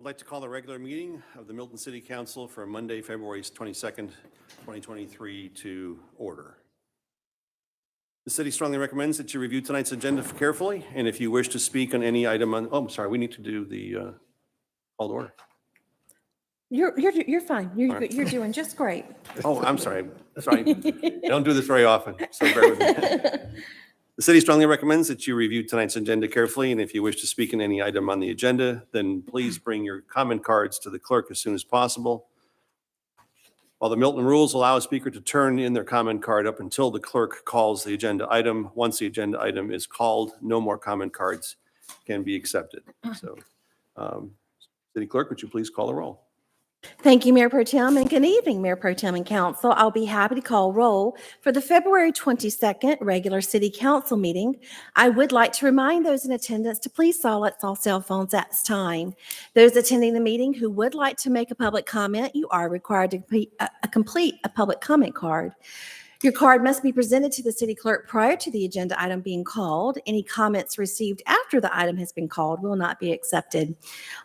like to call the regular meeting of the Milton City Council for Monday, February 22nd, 2023 to order. The city strongly recommends that you review tonight's agenda carefully, and if you wish to speak on any item on, oh, I'm sorry, we need to do the call to order. You're fine. You're All right. you're doing just great. Oh, I'm sorry. Sorry. I don't do this very often, so bear with me. The city strongly recommends that you review tonight's agenda carefully, and if you wish to speak on any item on the agenda, then please bring your comment cards to the clerk as soon as possible. While the Milton rules allow a speaker to turn in their comment card up until the clerk calls the agenda item, once the agenda item is called, no more comment cards can be accepted. So, City Clerk, would you please call the roll? Thank you, Mayor Pro Tem, and good evening, Mayor Pro Tem and Council. I'll be happy to call roll for the February 22nd regular City Council meeting. I would like to remind those in attendance to please silence all cell phones at this time. Those attending the meeting who would like to make a public comment, you are required to complete a public comment card. Your card must be presented to the city clerk prior to the agenda item being called. Any comments received after the item has been called will not be accepted.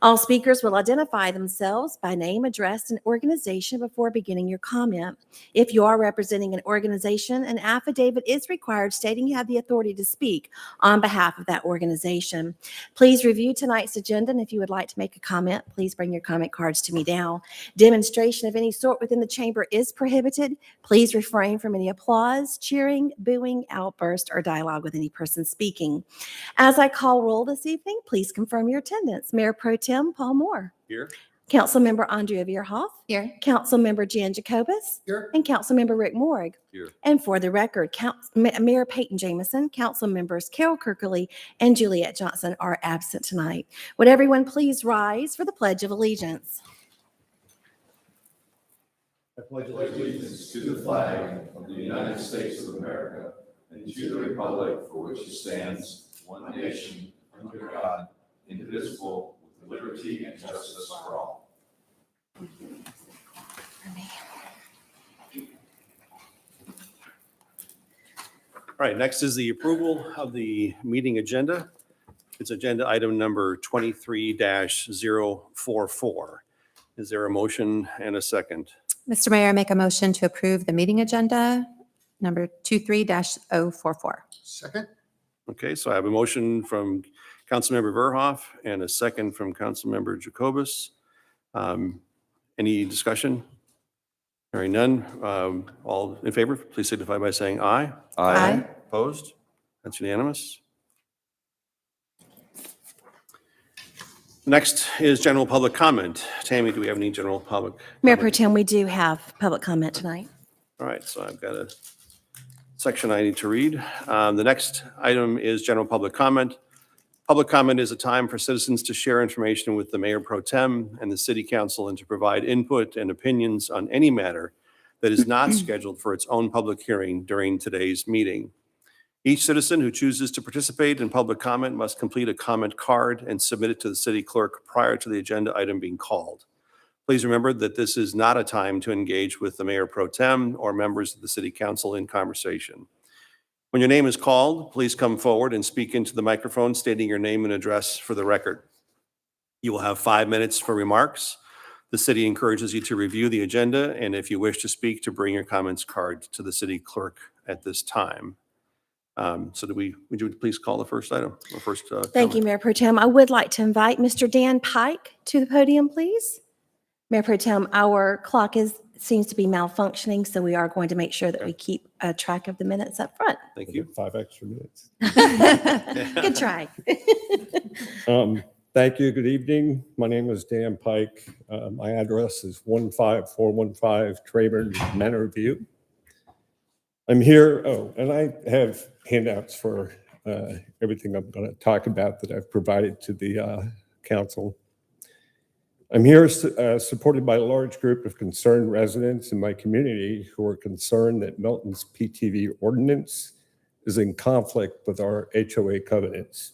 All speakers will identify themselves by name, address, and organization before beginning your comment. If you are representing an organization, an affidavit is required stating you have the authority to speak on behalf of that organization. Please review tonight's agenda, and if you would like to make a comment, please bring your comment cards to me now. Demonstration of any sort within the chamber is prohibited. Please refrain from any applause, cheering, booing, outburst, or dialogue with any person speaking. As I call roll this evening, please confirm your attendance. Mayor Pro Tem Paul Moore. Here. Councilmember Andrea Veerhoff. Here. Councilmember Jan Jacobus. Here. And Councilmember Rick Morrig. Here. And for the record, Mayor Peyton Jamison, Council members Carol Kirkley and Juliet Johnson are absent tonight. Would everyone please rise for the Pledge of Allegiance? I pledge allegiance to the flag of the United States of America and to the republic for which it stands, one nation, under God, indivisible, with liberty and justice for all. All right, next is the approval of the meeting agenda. It's agenda item number 23-044. Is there a motion and a second? Mr. Mayor, I make a motion to approve the meeting agenda, number 23-044. Second? Okay, so I have a motion from Councilmember Verhoff and a second from Councilmember Jacobus. Any discussion? Hearing none. All in favor, please signify by saying aye. Aye. Opposed? That's unanimous. Next is general public comment. Tammy, do we have any general public? Mayor Pro comment? Tem, we do have public comment tonight. All right, so I've got a section I need to read. The next item is general public comment. Public comment is a time for citizens to share information with the Mayor Pro Tem and the City Council and to provide input and opinions on any matter that is not scheduled for its own public hearing during today's meeting. Each citizen who chooses to participate in public comment must complete a comment card and submit it to the city clerk prior to the agenda item being called. Please remember that this is not a time to engage with the Mayor Pro Tem or members of the City Council in conversation. When your name is called, please come forward and speak into the microphone stating your name and address for the record. You will have 5 minutes for remarks. The city encourages you to review the agenda, and if you wish to speak, to bring your comments card to the city clerk at this time. So would you please call the first item, or first Thank you, Mayor Pro Tem. I would like to invite Mr. Dan Pike to the podium, please. Mayor Pro Tem, our clock seems to be malfunctioning, so we are going to make sure that we keep track of the minutes up front. Thank you. 5 extra minutes. Good try. Thank you. Good evening. My name is Dan Pike. My address is 15415 Trayburn Manor View. I'm here, and I have handouts for everything I'm going to talk about that I've provided to the council. I'm here supported by a large group of concerned residents in my community who are concerned that Milton's PTV ordinance is in conflict with our HOA covenants.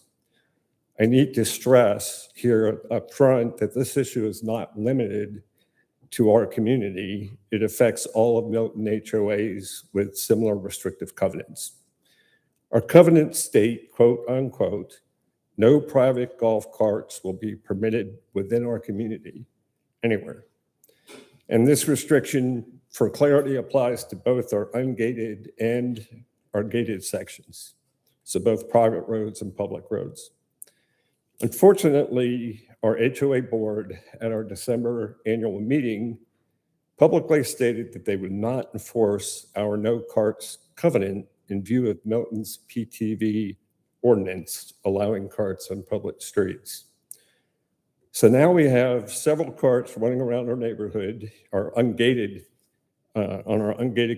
I need to stress here up front that this issue is not limited to our community. It affects all of Milton HOAs with similar restrictive covenants. Our covenants state, quote unquote, no private golf carts will be permitted within our community anywhere. And this restriction, for clarity, applies to both our ungated and our gated sections, so both private roads and public roads. Unfortunately, our HOA board at our December annual meeting publicly stated that they would not enforce our no carts covenant in view of Milton's PTV ordinance allowing carts on public streets. So now we have several carts running around our neighborhood, on our ungated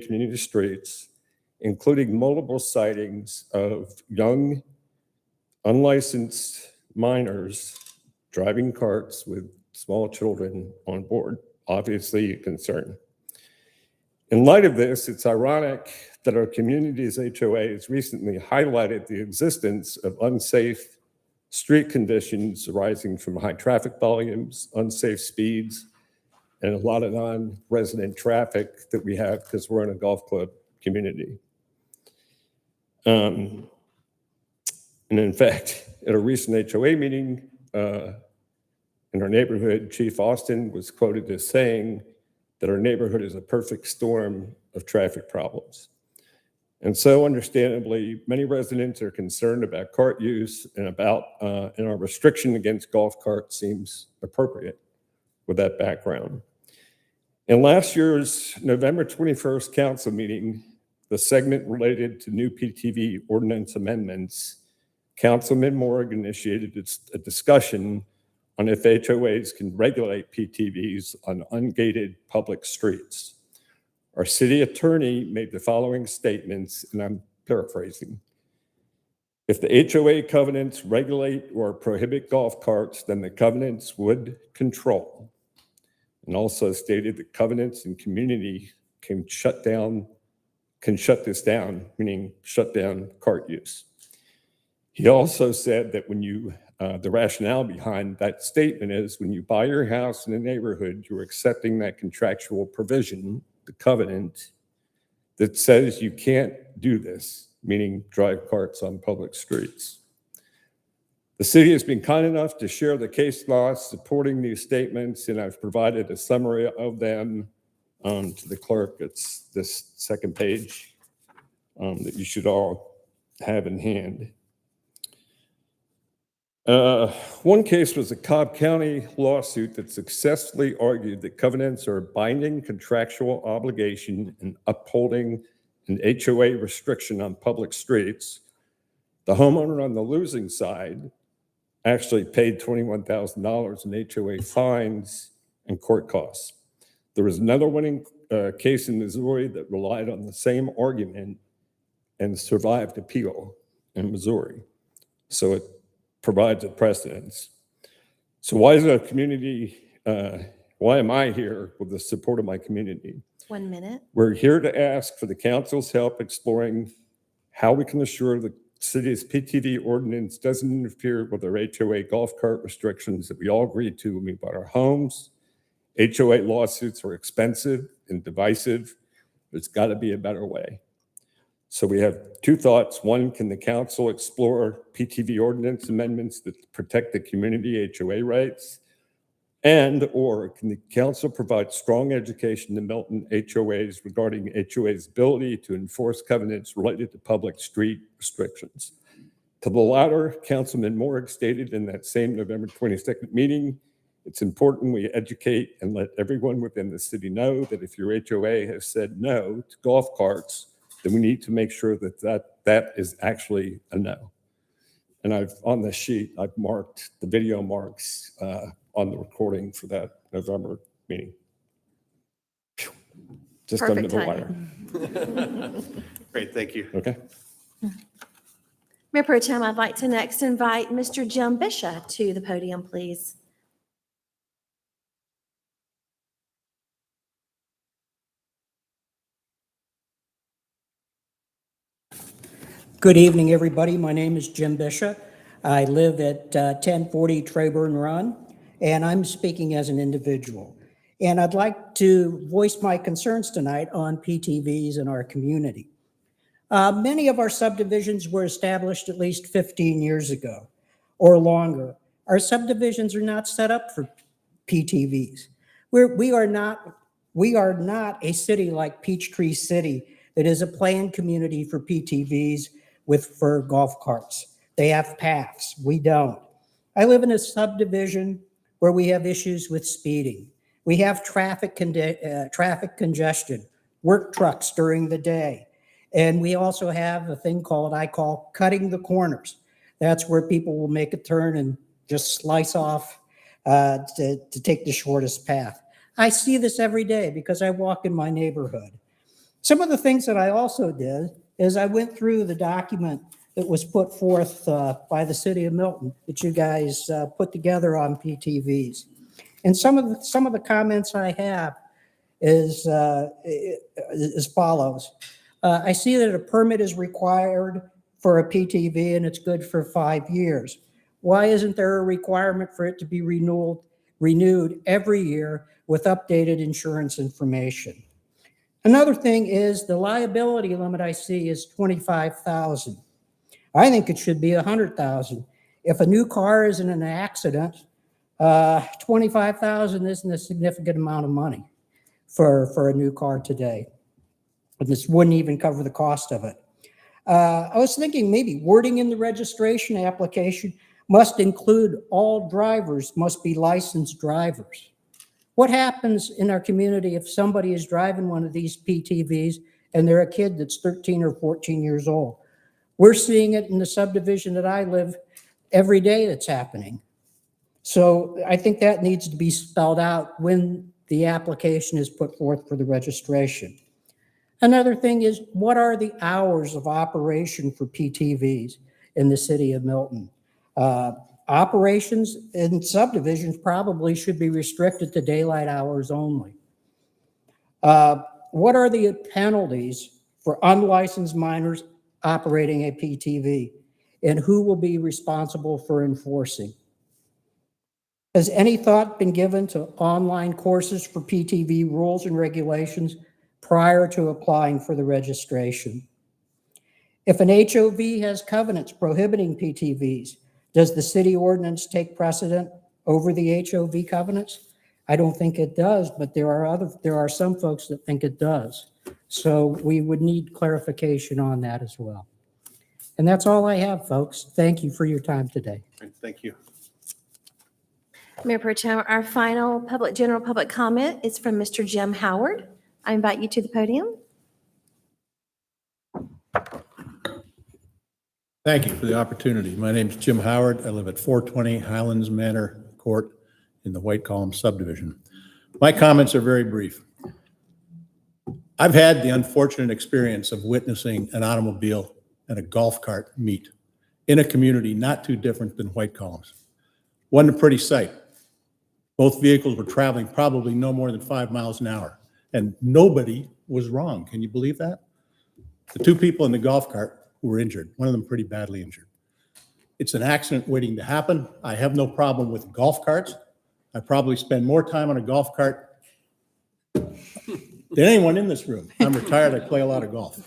community streets, including multiple sightings of young, unlicensed minors driving carts with small children on board. Obviously a concern. In light of this, it's ironic that our community's HOA has recently highlighted the existence of unsafe street conditions arising from high traffic volumes, unsafe speeds, and a lot of non-resident traffic that we have because we're in a golf club community. And in fact, at a recent HOA meeting in our neighborhood, Chief Austin was quoted as saying that our neighborhood is a perfect storm of traffic problems. And so understandably, many residents are concerned about cart use and our restriction against golf carts seems appropriate with that background. In last year's November 21st council meeting, the segment related to new PTV ordinance amendments, Councilman Morg initiated a discussion on if HOAs can regulate PTVs on ungated public streets. Our city attorney made the following statements, and I'm paraphrasing. If the HOA covenants regulate or prohibit golf carts, then the covenants would control. And also stated that covenants and community can shut this down, meaning shut down cart use. He also said that the rationale behind that statement is when you buy your house in a neighborhood, you're accepting that contractual provision, the covenant, that says you can't do this, meaning drive carts on public streets. The city has been kind enough to share the case law supporting these statements, and I've provided a summary of them to the clerk. It's this second page that you should all have in hand. One case was a Cobb County lawsuit that successfully argued that covenants are a binding contractual obligation in upholding an HOA restriction on public streets. The homeowner on the losing side actually paid $21,000 in HOA fines and court costs. There was another winning case in Missouri that relied on the same argument and survived appeal in Missouri. So it provides a precedence. So why is why am I here with the support of my community? 1 minute. We're here to ask for the council's help exploring how we can assure the city's PTV ordinance doesn't interfere with our HOA golf cart restrictions that we all agreed to when we bought our homes. HOA lawsuits are expensive and divisive. There's got to be a better way. So we have two thoughts. One, can the council explore PTV ordinance amendments that protect the community HOA rights? Or can the council provide strong education to Milton HOAs regarding HOA's ability to enforce covenants related to public street restrictions? To the latter, Councilman Morg stated in that same November 22nd meeting, it's important we educate and let everyone within the city know that if your HOA has said no to golf carts, then we need to make sure that is actually a no. And on the sheet, I've marked the video marks on the recording for that November meeting. Just under Perfect the wire. Great, thank you. Okay. Mayor Pro Tem, I'd like to next invite Mr. Jim Bishop to the podium, please. Good evening, everybody. My name is Jim Bishop. I live at 1040 Trayburn Run, and I'm speaking as an individual. And I'd like to voice my concerns tonight on PTVs in our community. Many of our subdivisions were established at least 15 years ago. or longer. Our subdivisions are not set up for PTVs. We are not a city like Peachtree City that is a planned community for PTVs for golf carts. They have paths. We don't. I live in a subdivision where we have issues with speeding. We have traffic congestion, work trucks during the day. And we also have a thing I call cutting the corners. That's where people will make a turn and just slice off to take the shortest path. I see this every day because I walk in my neighborhood. Some of the things that I also did is I went through the document that was put forth by the city of Milton that you guys put together on PTVs. And some of the comments I have is as follows. I see that a permit is required for a PTV and it's good for 5 years. Why isn't there a requirement for it to be renewed every year with updated insurance information? Another thing is the liability limit I see is $25,000. I think it should be $100,000. If a new car is in an accident, $25,000 isn't a significant amount of money for a new car today. And this wouldn't even cover the cost of it. I was thinking maybe wording in the registration application must include all drivers must be licensed drivers. What happens in our community if somebody is driving one of these PTVs and they're a kid that's 13 or 14 years old? We're seeing it in the subdivision that I live every day that's happening. So I think that needs to be spelled out when the application is put forth for the registration. Another thing is, what are the hours of operation for PTVs in the city of Milton? Operations in subdivisions probably should be restricted to daylight hours only. What are the penalties for unlicensed minors operating a PTV? And who will be responsible for enforcing? Has any thought been given to online courses for PTV rules and regulations prior to applying for the registration? If an HOV has covenants prohibiting PTVs, does the city ordinance take precedent over the HOV covenants? I don't think it does, but there are some folks that think it does. So we would need clarification on that as well. And that's all I have, folks. Thank you for your time today. Great, thank you. Mayor Pro Tem, our final general public comment is from Mr. Jim Howard. I invite you to the podium. Thank you for the opportunity. My name is Jim Howard. I live at 420 Highlands Manor Court in the White Column subdivision. My comments are very brief. I've had the unfortunate experience of witnessing an automobile and a golf cart meet in a community not too different than White Columns. Wasn't a pretty sight. Both vehicles were traveling probably no more than 5 miles an hour, and nobody was wrong. Can you believe that? The two people in the golf cart were injured, one of them pretty badly injured. It's an accident waiting to happen. I have no problem with golf carts. I probably spend more time on a golf cart than anyone in this room. I'm retired, I play a lot of golf.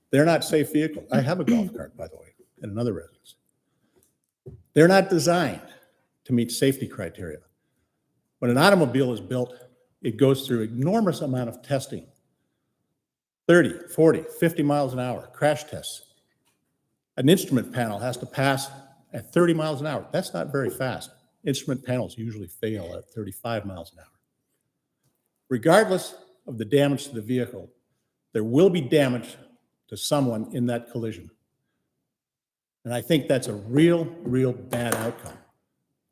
They're not safe vehicles. I have a golf cart, by the way, and another residence. They're not designed to meet safety criteria. When an automobile is built, it goes through an enormous amount of testing. 30, 40, 50 miles an hour, crash tests. An instrument panel has to pass at 30 miles an hour. That's not very fast. Instrument panels usually fail at 35 miles an hour. Regardless of the damage to the vehicle, there will be damage to someone in that collision. And I think that's a real bad outcome.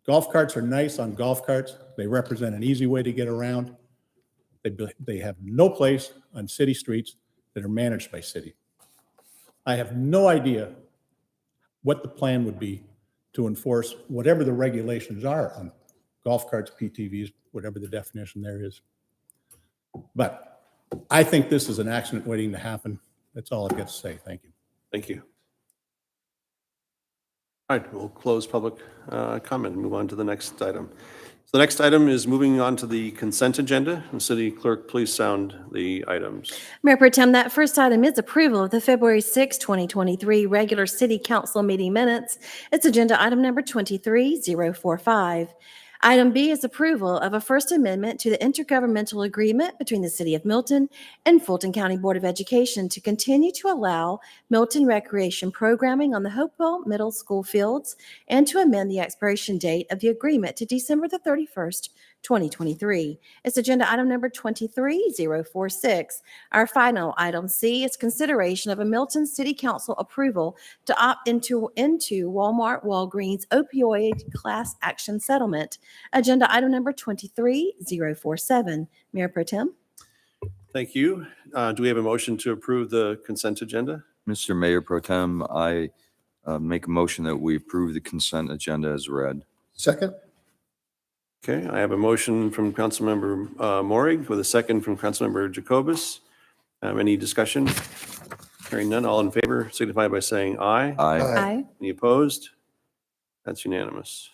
Golf carts are nice on golf carts. They represent an easy way to get around. They have no place on city streets that are managed by city. I have no idea what the plan would be to enforce whatever the regulations are on golf carts, PTVs, whatever the definition there is. But I think this is an accident waiting to happen. That's all I've got to say. Thank you. Thank you. All right, we'll close public comment and move on to the next item. So the next item is moving on to the consent agenda. And City Clerk, please sound the items. Mayor Pro Tem, that first item is approval of the February 6, 2023 regular city council meeting minutes. It's agenda item number 23045. Item B is approval of a First Amendment to the intergovernmental agreement between the City of Milton and Fulton County Board of Education to continue to allow Milton recreation programming on the Hopewell Middle School fields and to amend the expiration date of the agreement to December the 31st, 2023. It's agenda item number 23046. Our final item C is consideration of a Milton City Council approval to opt into Walmart Walgreens opioid class action settlement. Agenda item number 23047. Mayor Pro Tem? Thank you. Do we have a motion to approve the consent agenda? Mr. Mayor Pro Tem, I make a motion that we approve the consent agenda as read. Second? Okay, I have a motion from Councilmember Morig with a second from Councilmember Jacobus. Any discussion? Hearing none, all in favor signify by saying aye. Aye. Any opposed? That's unanimous.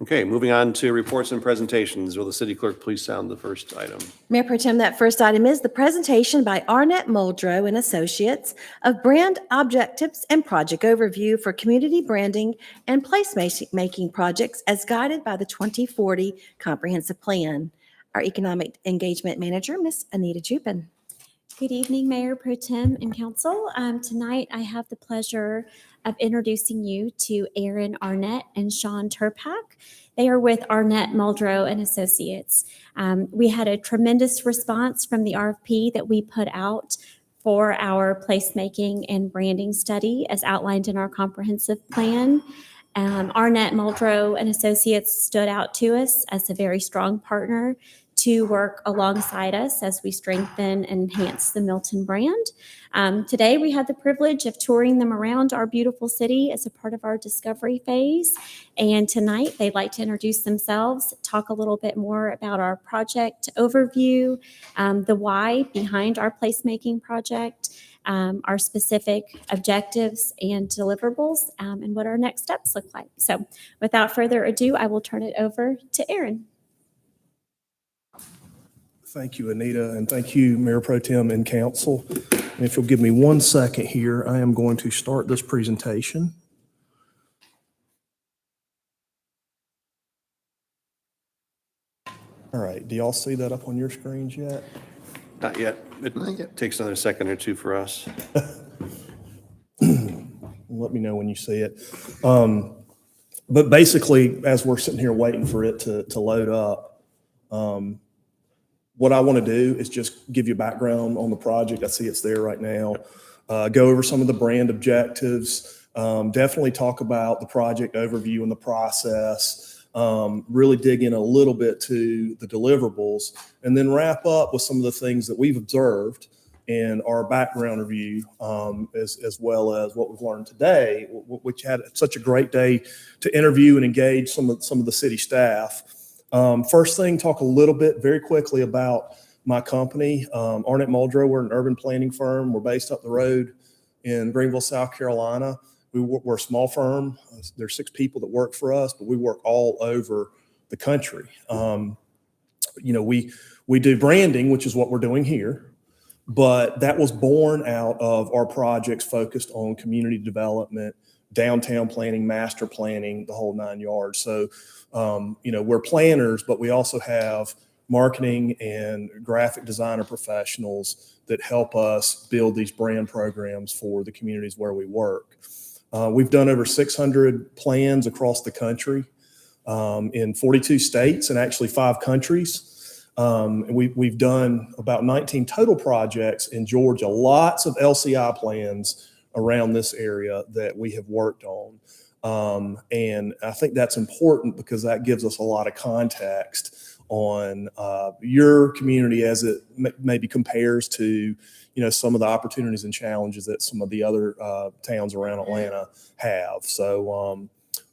Okay, moving on to reports and presentations. Will the city clerk please sound the first item? Mayor Pro Tem, that first item is the presentation by Arnett Muldrow and Associates of brand objectives and project overview for community branding and placemaking projects as guided by the 2040 Comprehensive Plan. Our Economic Engagement Manager, Ms. Anita Jupin. Good evening, Mayor Pro Tem and Council. Tonight, I have the pleasure of introducing you to Aaron Arnett and Sean Turpak. They are with Arnett Muldrow and Associates. We had a tremendous response from the RFP that we put out for our placemaking and branding study as outlined in our comprehensive plan. Arnett Muldrow and Associates stood out to us as a very strong partner to work alongside us as we strengthen and enhance the Milton brand. Today, we had the privilege of touring them around our beautiful city as a part of our discovery phase. And tonight, they'd like to introduce themselves, talk a little bit more about our project overview, the why behind our placemaking project, our specific objectives and deliverables, and what our next steps look like. So without further ado, I will turn it over to Aaron. Thank you, Anita, and thank you, Mayor Pro Tem and Council. And if you'll give me 1 second here, I am going to start this presentation. All right, do y'all see that up on your screens yet? Not yet. It takes another second or two for us. Let me know when you see it. But basically, as we're sitting here waiting for it to load up, what I want to do is just give you background on the project. I see it's there right now. Go over some of the brand objectives. Definitely talk about the project overview and the process. Really dig in a little bit to the deliverables, and then wrap up with some of the things that we've observed in our background review, as well as what we've learned today, which had such a great day to interview and engage some of the city staff. First thing, talk a little bit very quickly about my company, Arnett Muldrow. We're an urban planning firm. We're based up the road in Greenville, South Carolina. We're a small firm. There's 6 people that work for us, but we work all over the country. We do branding, which is what we're doing here, but that was born out of our projects focused on community development, downtown planning, master planning, the whole 9 yards. So, we're planners, but we also have marketing and graphic designer professionals that help us build these brand programs for the communities where we work. We've done over 600 plans across the country, in 42 states and actually 5 countries. We've done about 19 total projects in Georgia, lots of LCI plans around this area that we have worked on. And I think that's important because that gives us a lot of context on your community as it maybe compares to, some of the opportunities and challenges that some of the other towns around Atlanta have. So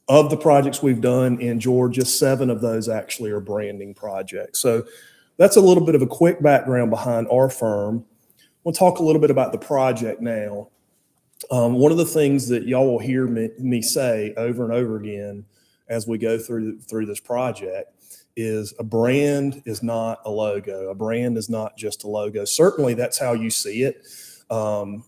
of the projects we've done in Georgia, 7 of those actually are branding projects. So that's a little bit of a quick background behind our firm. We'll talk a little bit about the project now. One of the things that y'all will hear me say over and over again as we go through this project is a brand is not a logo. A brand is not just a logo. Certainly that's how you see it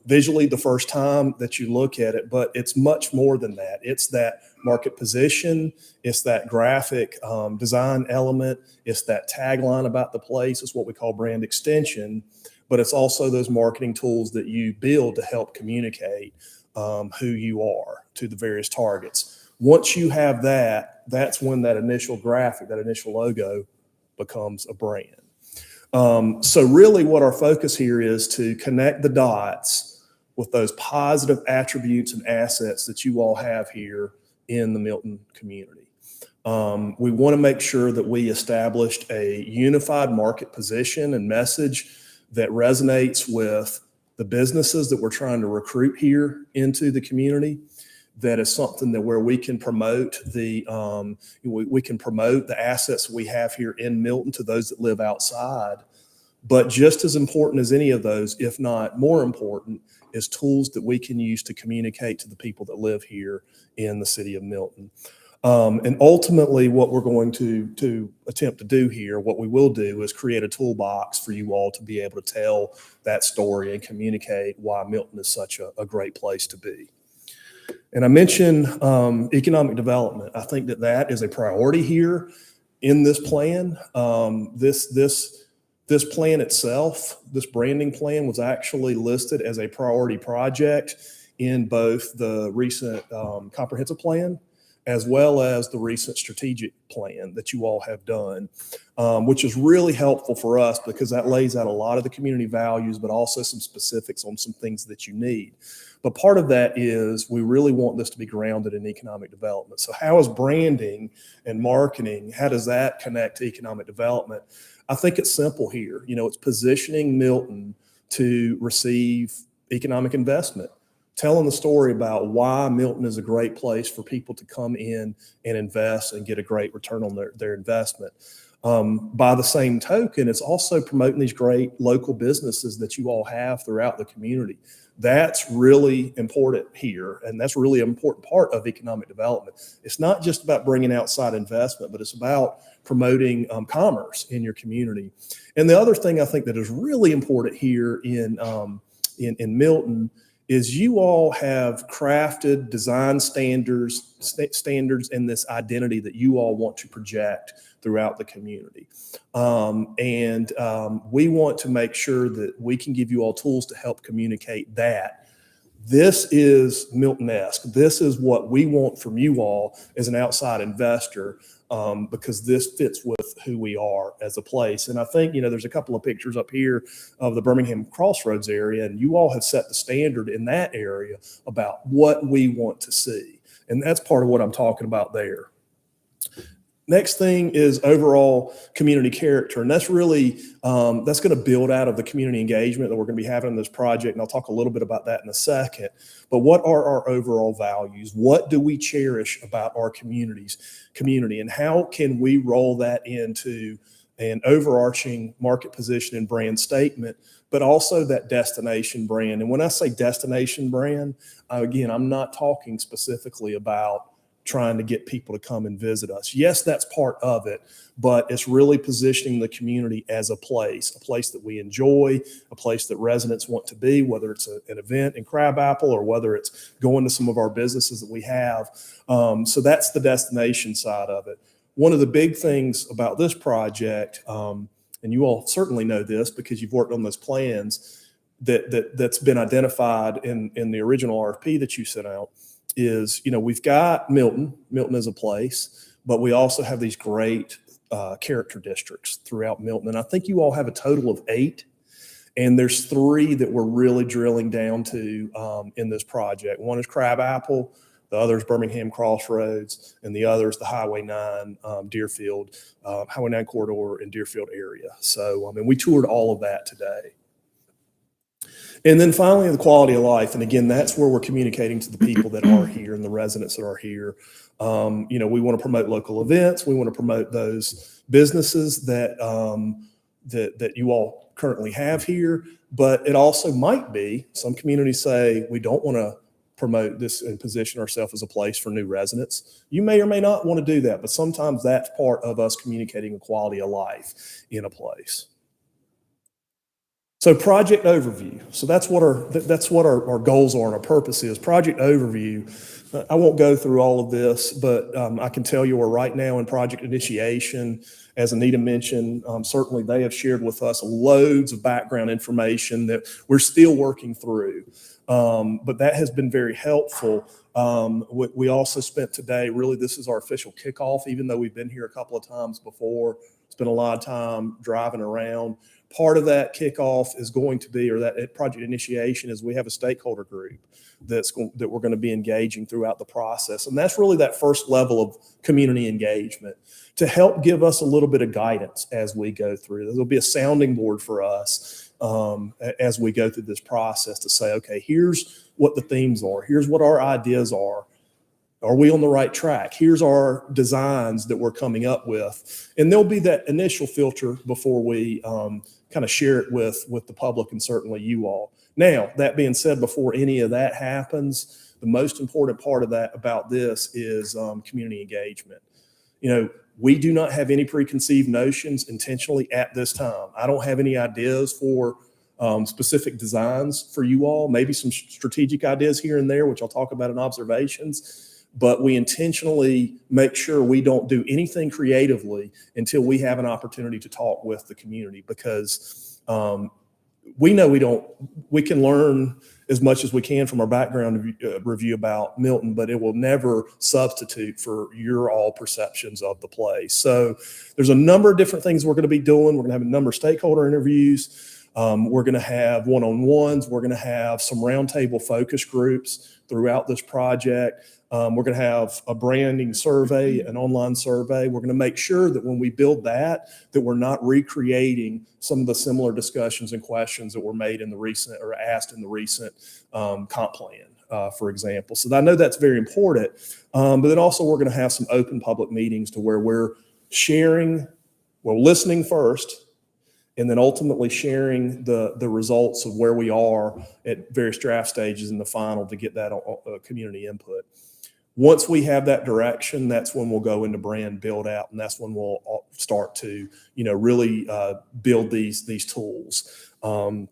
visually the first time that you look at it, but it's much more than that. It's that market position. It's that graphic design element. It's that tagline about the place. It's what we call brand extension, but it's also those marketing tools that you build to help communicate who you are to the various targets. Once you have that, that's when that initial graphic, that initial logo becomes a brand. So really what our focus here is to connect the dots with those positive attributes and assets that you all have here in the Milton community. We want to make sure that we established a unified market position and message that resonates with the businesses that we're trying to recruit here into the community. That is something that where we can promote the assets we have here in Milton to those that live outside. But just as important as any of those, if not more important, is tools that we can use to communicate to the people that live here in the city of Milton. And ultimately, what we're going to attempt to do here, what we will do is create a toolbox for you all to be able to tell that story and communicate why Milton is such a great place to be. And I mentioned economic development. I think that is a priority here in this plan. This plan itself, this branding plan, was actually listed as a priority project in both the recent comprehensive plan as well as the recent strategic plan that you all have done, which is really helpful for us because that lays out a lot of the community values, but also some specifics on some things that you need. But part of that is we really want this to be grounded in economic development. So how is branding and marketing, how does that connect to economic development? I think it's simple here. You know, it's positioning Milton to receive economic investment, telling the story about why Milton is a great place for people to come in and invest and get a great return on their investment. By the same token, it's also promoting these great local businesses that you all have throughout the community. That's really important here, and that's really an important part of economic development. It's not just about bringing outside investment, but it's about promoting commerce in your community. And the other thing I think that is really important here in Milton is you all have crafted design standards and this identity that you all want to project throughout the community. We want to make sure that we can give you all tools to help communicate that. This is Milton-esque. This is what we want from you all as an outside investor, because this fits with who we are as a place. And I think, there's a couple of pictures up here of the Birmingham Crossroads area, and you all have set the standard in that area about what we want to see. And that's part of what I'm talking about there. Next thing is overall community character. And that's really, that's going to build out of the community engagement that we're going to be having in this project. And I'll talk a little bit about that in a second. But what are our overall values? What do we cherish about our community? And how can we roll that into an overarching market position and brand statement, but also that destination brand? And when I say destination brand, again, I'm not talking specifically about trying to get people to come and visit us. Yes, that's part of it, but it's really positioning the community as a place that we enjoy, a place that residents want to be, whether it's an event in Crabapple or whether it's going to some of our businesses that we have. So that's the destination side of it. One of the big things about this project, and you all certainly know this because you've worked on those plans that's been identified in the original RFP that you sent out, is, we've got Milton as a place, but we also have these great character districts throughout Milton. And I think you all have a total of 8. And there's 3 that we're really drilling down to in this project. One is Crabapple, the other is Birmingham Crossroads, and the other is the Highway 9 Deerfield, Highway 9 corridor in Deerfield area. So, we toured all of that today. And then finally, the quality of life. And again, that's where we're communicating to the people that are here and the residents that are here. We want to promote local events. We want to promote those businesses that you all currently have here. But it also might be, some communities say, we don't want to promote this and position ourselves as a place for new residents. You may or may not want to do that, but sometimes that's part of us communicating a quality of life in a place. So project overview. So that's what our goals are and our purpose is. Project overview. I won't go through all of this, but I can tell you we're right now in project initiation. As Anita mentioned, certainly they have shared with us loads of background information that we're still working through. But that has been very helpful. We also spent today, really this is our official kickoff, even though we've been here a couple of times before. Spent a lot of time driving around. Part of that kickoff is going to be, or that project initiation is we have a stakeholder group that we're going to be engaging throughout the process. And that's really that first level of community engagement to help give us a little bit of guidance as we go through. There'll be a sounding board for us as we go through this process to say, okay, here's what the themes are. Here's what our ideas are. Are we on the right track? Here's our designs that we're coming up with. And there'll be that initial filter before we kind of share it with the public and certainly you all. Now, that being said, before any of that happens, the most important part of that about this is community engagement. You know, we do not have any preconceived notions intentionally at this time. I don't have any ideas for specific designs for you all, maybe some strategic ideas here and there, which I'll talk about in observations. But we intentionally make sure we don't do anything creatively until we have an opportunity to talk with the community, because we know we can learn as much as we can from our background review about Milton, but it will never substitute for your all perceptions of the place. So there's a number of different things we're going to be doing. We're going to have a number of stakeholder interviews. We're going to have one-on-ones. We're going to have some roundtable focus groups throughout this project. We're going to have a branding survey, an online survey. We're going to make sure that when we build that we're not recreating some of the similar discussions and questions that were made in the recent or asked in the recent comp plan, for example. So I know that's very important. But then also we're going to have some open public meetings to where we're listening first, and then ultimately sharing the results of where we are at various draft stages in the final to get that community input. Once we have that direction, that's when we'll go into brand build out, and that's when we'll start to, really build these tools. And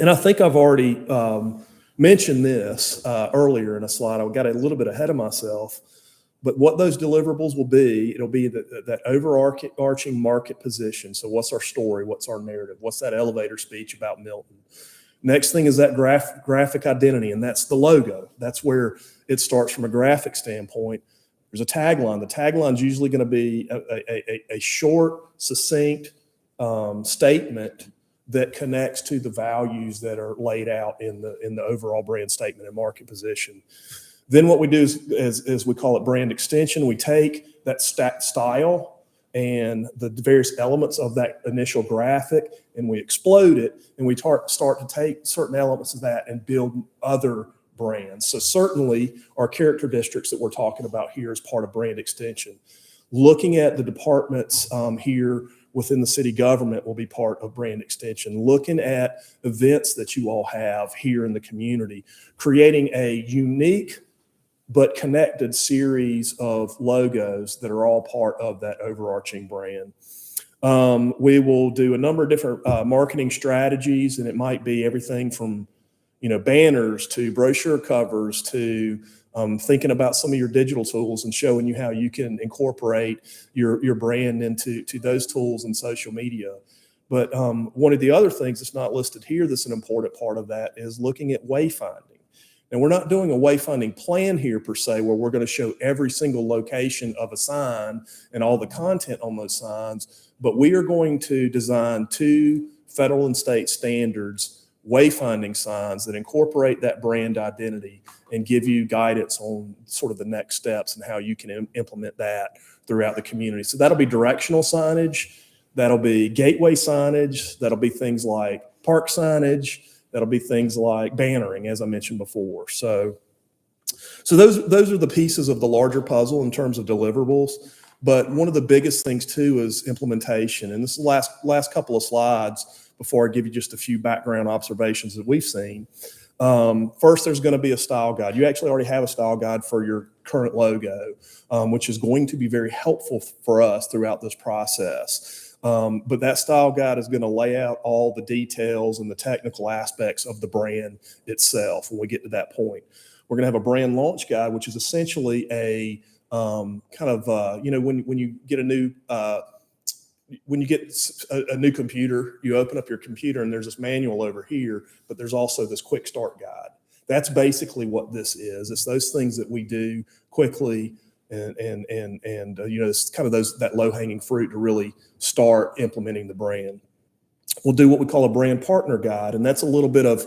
I think I've already mentioned this earlier in a slide. I got a little bit ahead of myself, but what those deliverables will be, it'll be that overarching market position. So what's our story? What's our narrative? What's that elevator speech about Milton? Next thing is that graphic identity, and that's the logo. That's where it starts from a graphic standpoint. There's a tagline. The tagline is usually going to be a short, succinct statement that connects to the values that are laid out in the overall brand statement and market position. Then what we do is we call it brand extension. We take that style and the various elements of that initial graphic, and we explode it, and we start to take certain elements of that and build other brands. So certainly our character districts that we're talking about here is part of brand extension. Looking at the departments here within the city government will be part of brand extension. Looking at events that you all have here in the community, creating a unique but connected series of logos that are all part of that overarching brand. We will do a number of different marketing strategies, and it might be everything from banners to brochure covers to thinking about some of your digital tools and showing you how you can incorporate your brand into those tools and social media. But one of the other things that's not listed here that's an important part of that is looking at wayfinding. And we're not doing a wayfinding plan here per se, where we're going to show every single location of a sign and all the content on those signs, but we are going to design 2 federal and state standards wayfinding signs that incorporate that brand identity and give you guidance on sort of the next steps and how you can implement that throughout the community. So that'll be directional signage, that'll be gateway signage, that'll be things like park signage, that'll be things like bannering, as I mentioned before. So those are the pieces of the larger puzzle in terms of deliverables. But one of the biggest things too is implementation. And this is the last couple of slides before I give you just a few background observations that we've seen. First, there's going to be a style guide. You actually already have a style guide for your current logo, which is going to be very helpful for us throughout this process. But that style guide is going to lay out all the details and the technical aspects of the brand itself when we get to that point. We're going to have a brand launch guide, which is essentially a when you get a new computer, you open up your computer and there's this manual over here, but there's also this quick start guide. That's basically what this is. It's those things that we do quickly and it's kind of that low hanging fruit to really start implementing the brand. We'll do what we call a brand partner guide, and that's a little bit of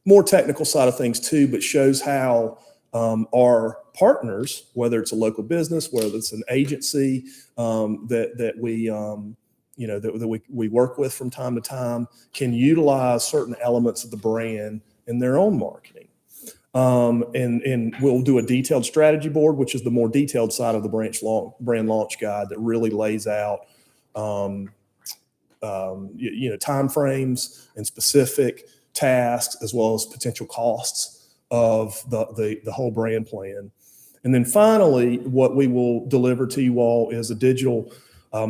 more technical side of things too, but shows how our partners, whether it's a local business, whether it's an agency that we work with from time to time, can utilize certain elements of the brand in their own marketing. And we'll do a detailed strategy board, which is the more detailed side of the brand launch guide that really lays out time frames and specific tasks as well as potential costs of the whole brand plan. And then finally, what we will deliver to you all is a digital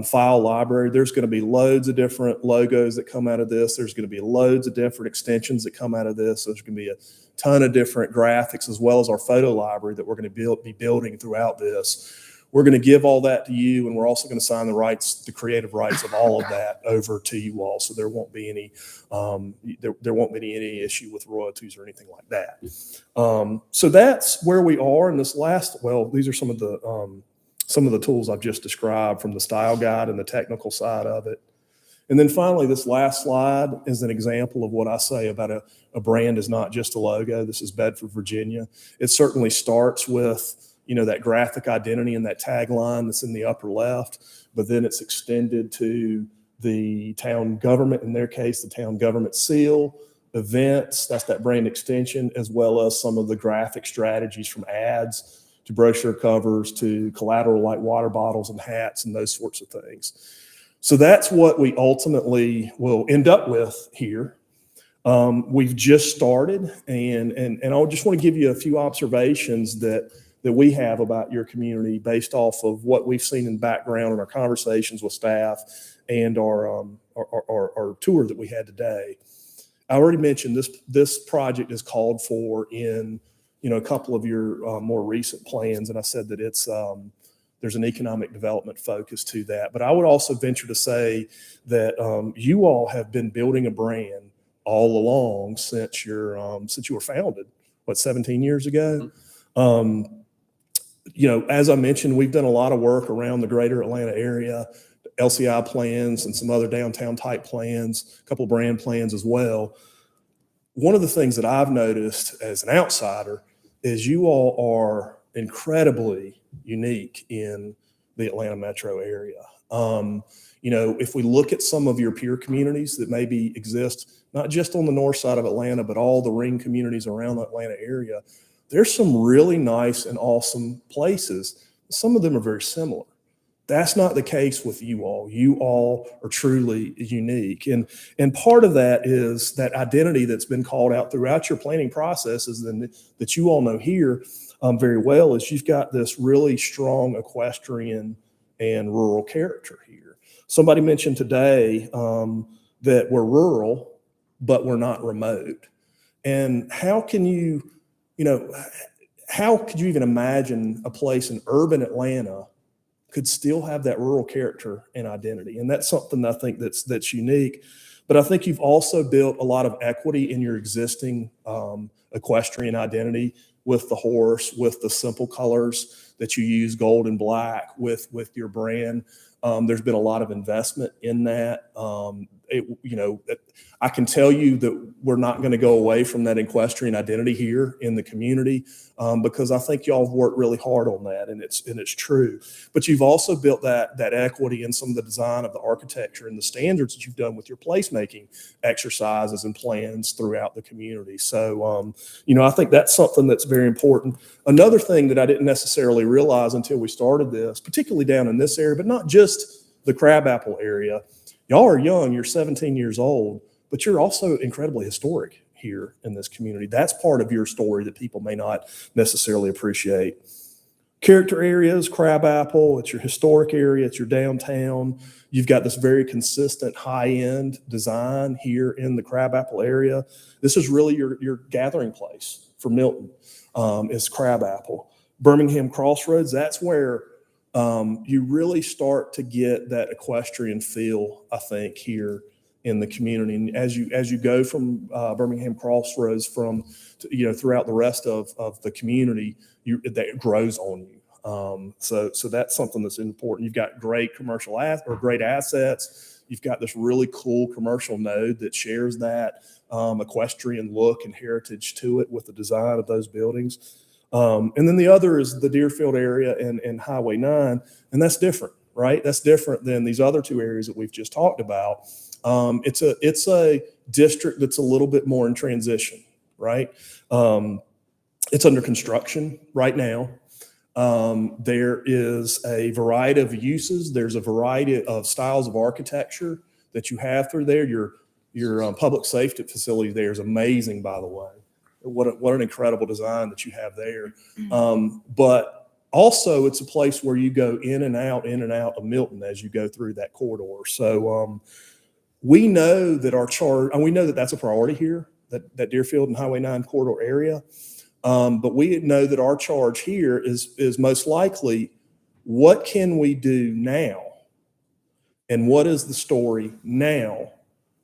file library. There's going to be loads of different logos that come out of this. There's going to be loads of different extensions that come out of this. There's going to be a ton of different graphics as well as our photo library that we're going to be building throughout this. We're going to give all that to you, and we're also going to sign the creative rights of all of that over to you all. So there won't be any any issue with royalties or anything like that. So that's where we are in this these are some of the tools I've just described, from the style guide and the technical side of it. And then finally, this last slide is an example of what I say about a brand is not just a logo. This is Bedford, Virginia. It certainly starts with that graphic identity and that tagline that's in the upper left, but then it's extended to the town government, in their case, the town government seal, events, that's that brand extension, as well as some of the graphic strategies from ads to brochure covers to collateral like water bottles and hats and those sorts of things. So that's what we ultimately will end up with here. We've just started, and I just want to give you a few observations that we have about your community based off of what we've seen in background in our conversations with staff and our tour that we had today. I already mentioned this project is called for in a couple of your more recent plans, and I said that it's there's an economic development focus to that. But I would also venture to say that you all have been building a brand all along since you were founded, 17 years ago? As I mentioned, we've done a lot of work around the greater Atlanta area, LCI plans and some other downtown type plans, a couple of brand plans as well. One of the things that I've noticed as an outsider is you all are incredibly unique in the Atlanta metro area. If we look at some of your peer communities that maybe exist, not just on the north side of Atlanta, but all the ring communities around the Atlanta area, there's some really nice and awesome places. Some of them are very similar. That's not the case with you all. You all are truly unique. And part of that is that identity that's been called out throughout your planning processes and that you all know here very well, is you've got this really strong equestrian and rural character here. Somebody mentioned today that we're rural, but we're not remote. And how could you even imagine a place in urban Atlanta could still have that rural character and identity? And that's something I think that's unique. But I think you've also built a lot of equity in your existing equestrian identity with the horse, with the simple colors that you use, gold and black, with your brand. There's been a lot of investment in that. I can tell you that we're not going to go away from that equestrian identity here in the community because I think y'all have worked really hard on that, and it's true. But you've also built that equity in some of the design of the architecture and the standards that you've done with your placemaking exercises and plans throughout the community. So, I think that's something that's very important. Another thing that I didn't necessarily realize until we started this, particularly down in this area, but not just the Crabapple area, y'all are young, you're 17 years old, but you're also incredibly historic here in this community. That's part of your story that people may not necessarily appreciate. Character areas, Crabapple, it's your historic area, it's your downtown. You've got this very consistent high-end design here in the Crabapple area. This is really your gathering place for Milton, is Crabapple. Birmingham Crossroads, that's where you really start to get that equestrian feel, I think, here in the community. And as you go from Birmingham Crossroads throughout the rest of the community, that grows on you. So that's something that's important. You've got great great assets. You've got this really cool commercial node that shares that equestrian look and heritage to it with the design of those buildings. And then the other is the Deerfield area and Highway 9, and that's different, right? That's different than these other two areas that we've just talked about. It's a district that's a little bit more in transition, right? It's under construction right now. There is a variety of uses. There's a variety of styles of architecture that you have through there. Your public safety facility there is amazing, by the way. What an incredible design that you have there. But also it's a place where you go in and out of Milton as you go through that corridor. So we know that we know that that's a priority here, that Deerfield and Highway 9 corridor area. But we know that our charge here is most likely, what can we do now? And what is the story now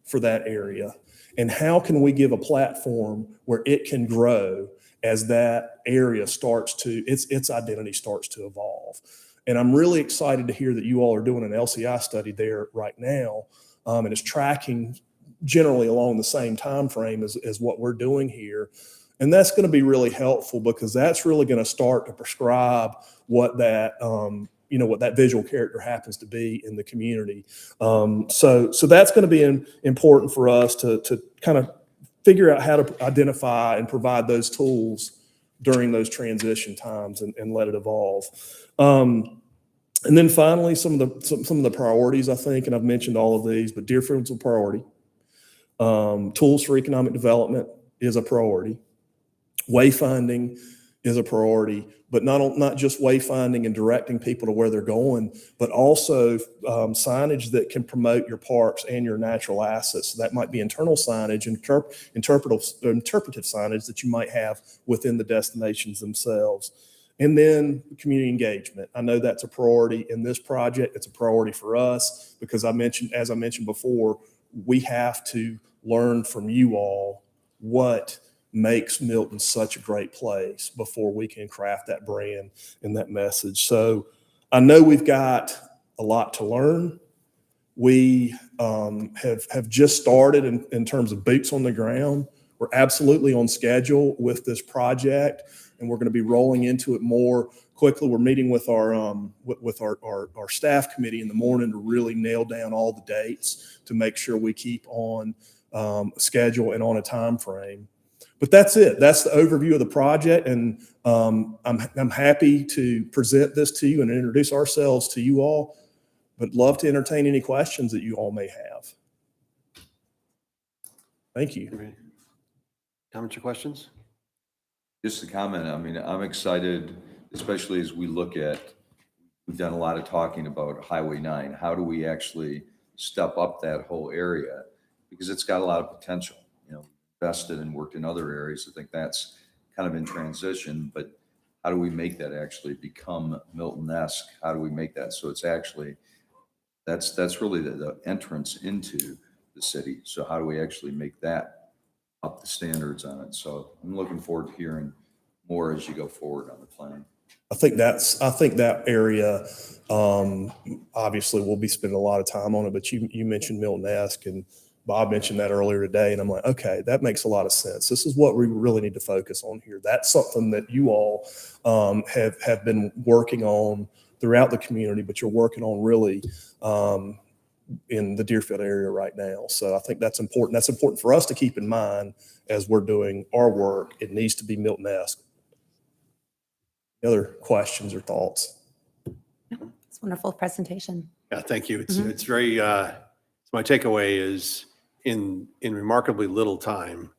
for that area? And how can we give a platform where it can grow as that area its identity starts to evolve? And I'm really excited to hear that you all are doing an LCI study there right now, and it's tracking generally along the same time frame as what we're doing here. And that's going to be really helpful because that's really going to start to prescribe what that visual character happens to be in the community. So that's going to be important for us to kind of figure out how to identify and provide those tools during those transition times and let it evolve. And then finally, some of the priorities, I think, and I've mentioned all of these, but Deerfield's a priority. Tools for economic development is a priority. Wayfinding is a priority, but not just wayfinding and directing people to where they're going, but also signage that can promote your parks and your natural assets. So that might be internal signage, interpretive signage that you might have within the destinations themselves. And then community engagement. I know that's a priority in this project. It's a priority for us because as I mentioned before, we have to learn from you all what makes Milton such a great place before we can craft that brand and that message. So I know we've got a lot to learn. We have just started in terms of boots on the ground. We're absolutely on schedule with this project, and we're going to be rolling into it more quickly. We're meeting with our staff committee in the morning to really nail down all the dates to make sure we keep on schedule and on a time frame. But that's it. That's the overview of the project, and I'm happy to present this to you and introduce ourselves to you all, but love to entertain any questions that you all may have. Thank you. Comments or questions? Just a comment. I mean, I'm excited, especially as we've done a lot of talking about Highway 9. How do we actually step up that whole area? Because it's got a lot of potential. Invested and worked in other areas. I think that's kind of in transition, but how do we make that actually become Milton-esque? How do we make that so it's actually, that's really the entrance into the city. So how do we actually make that up the standards on it? So I'm looking forward to hearing more as you go forward on the plan. I think that area, obviously we'll be spending a lot of time on it, but you mentioned Milton-esque, and Bob mentioned that earlier today, and I'm like, okay, that makes a lot of sense. This is what we really need to focus on here. That's something that you all have been working on throughout the community, but you're working on really in the Deerfield area right now. So I think that's important. That's important for us to keep in mind as we're doing our work. It needs to be Milton-esque. Other questions or thoughts? It's a wonderful presentation. Yeah, thank you. It's very, my takeaway is in remarkably little time,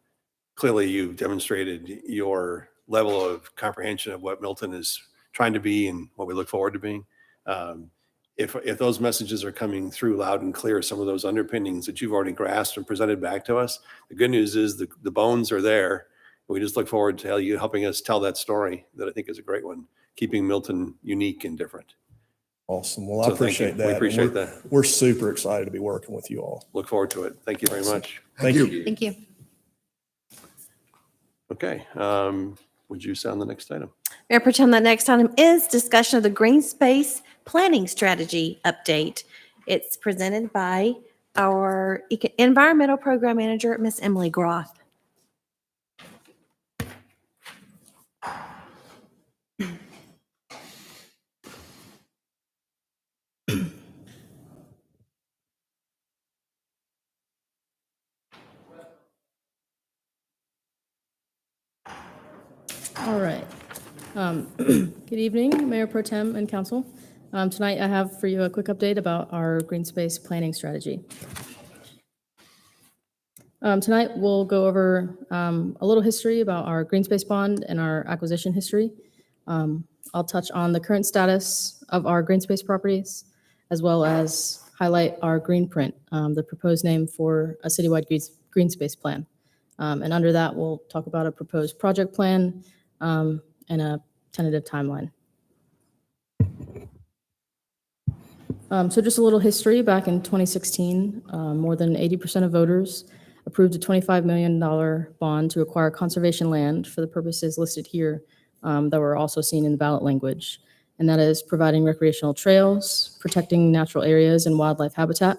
clearly you've demonstrated your level of comprehension of what Milton is trying to be and what we look forward to being. If those messages are coming through loud and clear, some of those underpinnings that you've already grasped and presented back to us, the good news is the bones are there. We just look forward to you helping us tell that story that I think is a great one, keeping Milton unique and different. Awesome. Well, I So thank you. appreciate that. We and appreciate that. We're super excited to be working with you all. Look forward to it. Thank you very much. Thank you. Thank you. Okay. Would you sound the next item? Mayor Pro Tem, the next item is discussion of the green space planning strategy update. It's presented by our environmental program manager, Miss Emily Groth. All right. Good evening, Mayor Pro Tem and Council. Tonight, I have for you a quick update about our green space planning strategy. Tonight, we'll go over a little history about our green space bond and our acquisition history. I'll touch on the current status of our green space properties, as well as highlight our green print, the proposed name for a citywide green space plan. And under that, we'll talk about a proposed project plan and a tentative timeline. So just a little history. Back in 2016, more than 80% of voters approved a $25 million bond to acquire conservation land for the purposes listed here that were also seen in the ballot language. And that is providing recreational trails, protecting natural areas and wildlife habitat,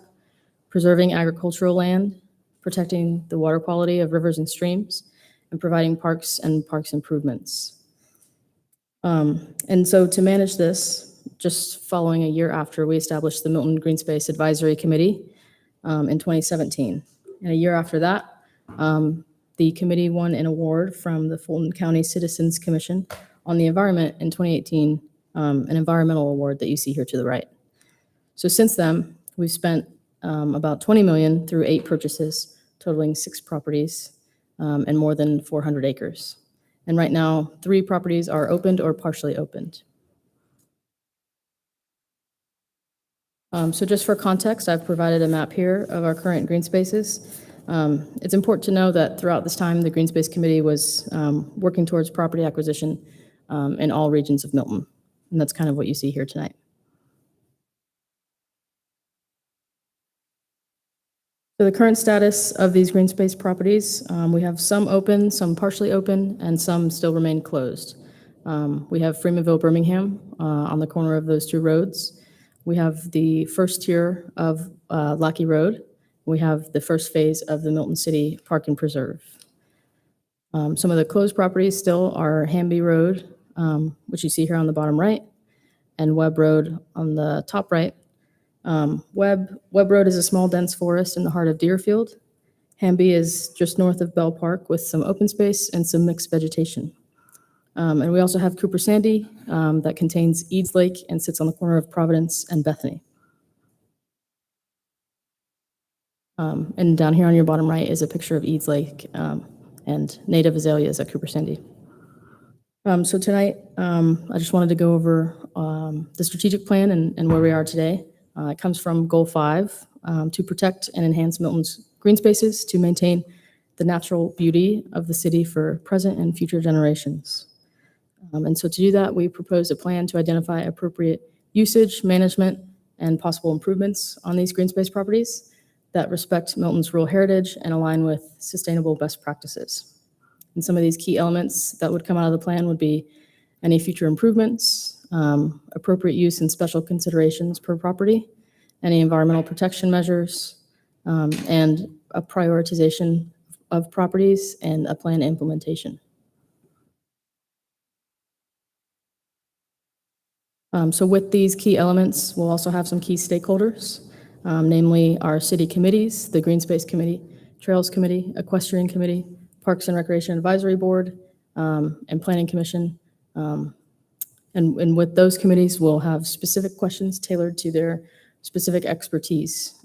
preserving agricultural land, protecting the water quality of rivers and streams, and providing parks and parks improvements. And so to manage this, just following a year after, we established the Milton Green Space Advisory Committee in 2017. And a year after that, the committee won an award from the Fulton County Citizens Commission on the environment in 2018, an environmental award that you see here to the right. So since then, we've spent about $20 million through 8 purchases, totaling 6 properties and more than 400 acres. And right now, 3 properties are opened or partially opened. So just for context, I've provided a map here of our current green spaces. It's important to know that throughout this time, the Green Space Committee was working towards property acquisition in all regions of Milton. And that's kind of what you see here tonight. So the current status of these green space properties, we have some open, some partially open, and some still remain closed. We have Freemanville, Birmingham on the corner of those 2 roads. We have the first tier of Lackey Road. We have the first phase of the Milton City Park and Preserve. Some of the closed properties still are Hamby Road, which you see here on the bottom right, and Webb Road on the top right. Webb Road is a small dense forest in the heart of Deerfield. Hamby is just north of Bell Park with some open space and some mixed vegetation. And we also have Cooper Sandy that contains Eads Lake and sits on the corner of Providence and Bethany. And down here on your bottom right is a picture of Eads Lake and native azaleas at Cooper Sandy. So tonight, I just wanted to go over the strategic plan and where we are today. It comes from Goal 5, to protect and enhance Milton's green spaces to maintain the natural beauty of the city for present and future generations. And so to do that, we propose a plan to identify appropriate usage, management, and possible improvements on these green space properties that respect Milton's rural heritage and align with sustainable best practices. And some of these key elements that would come out of the plan would be any future improvements, appropriate use and special considerations per property, any environmental protection measures, and a prioritization of properties and a plan implementation. So with these key elements, we'll also have some key stakeholders, namely our city committees, the Green Space Committee, Trails Committee, Equestrian Committee, Parks and Recreation Advisory Board, and Planning Commission. And with those committees, we'll have specific questions tailored to their specific expertise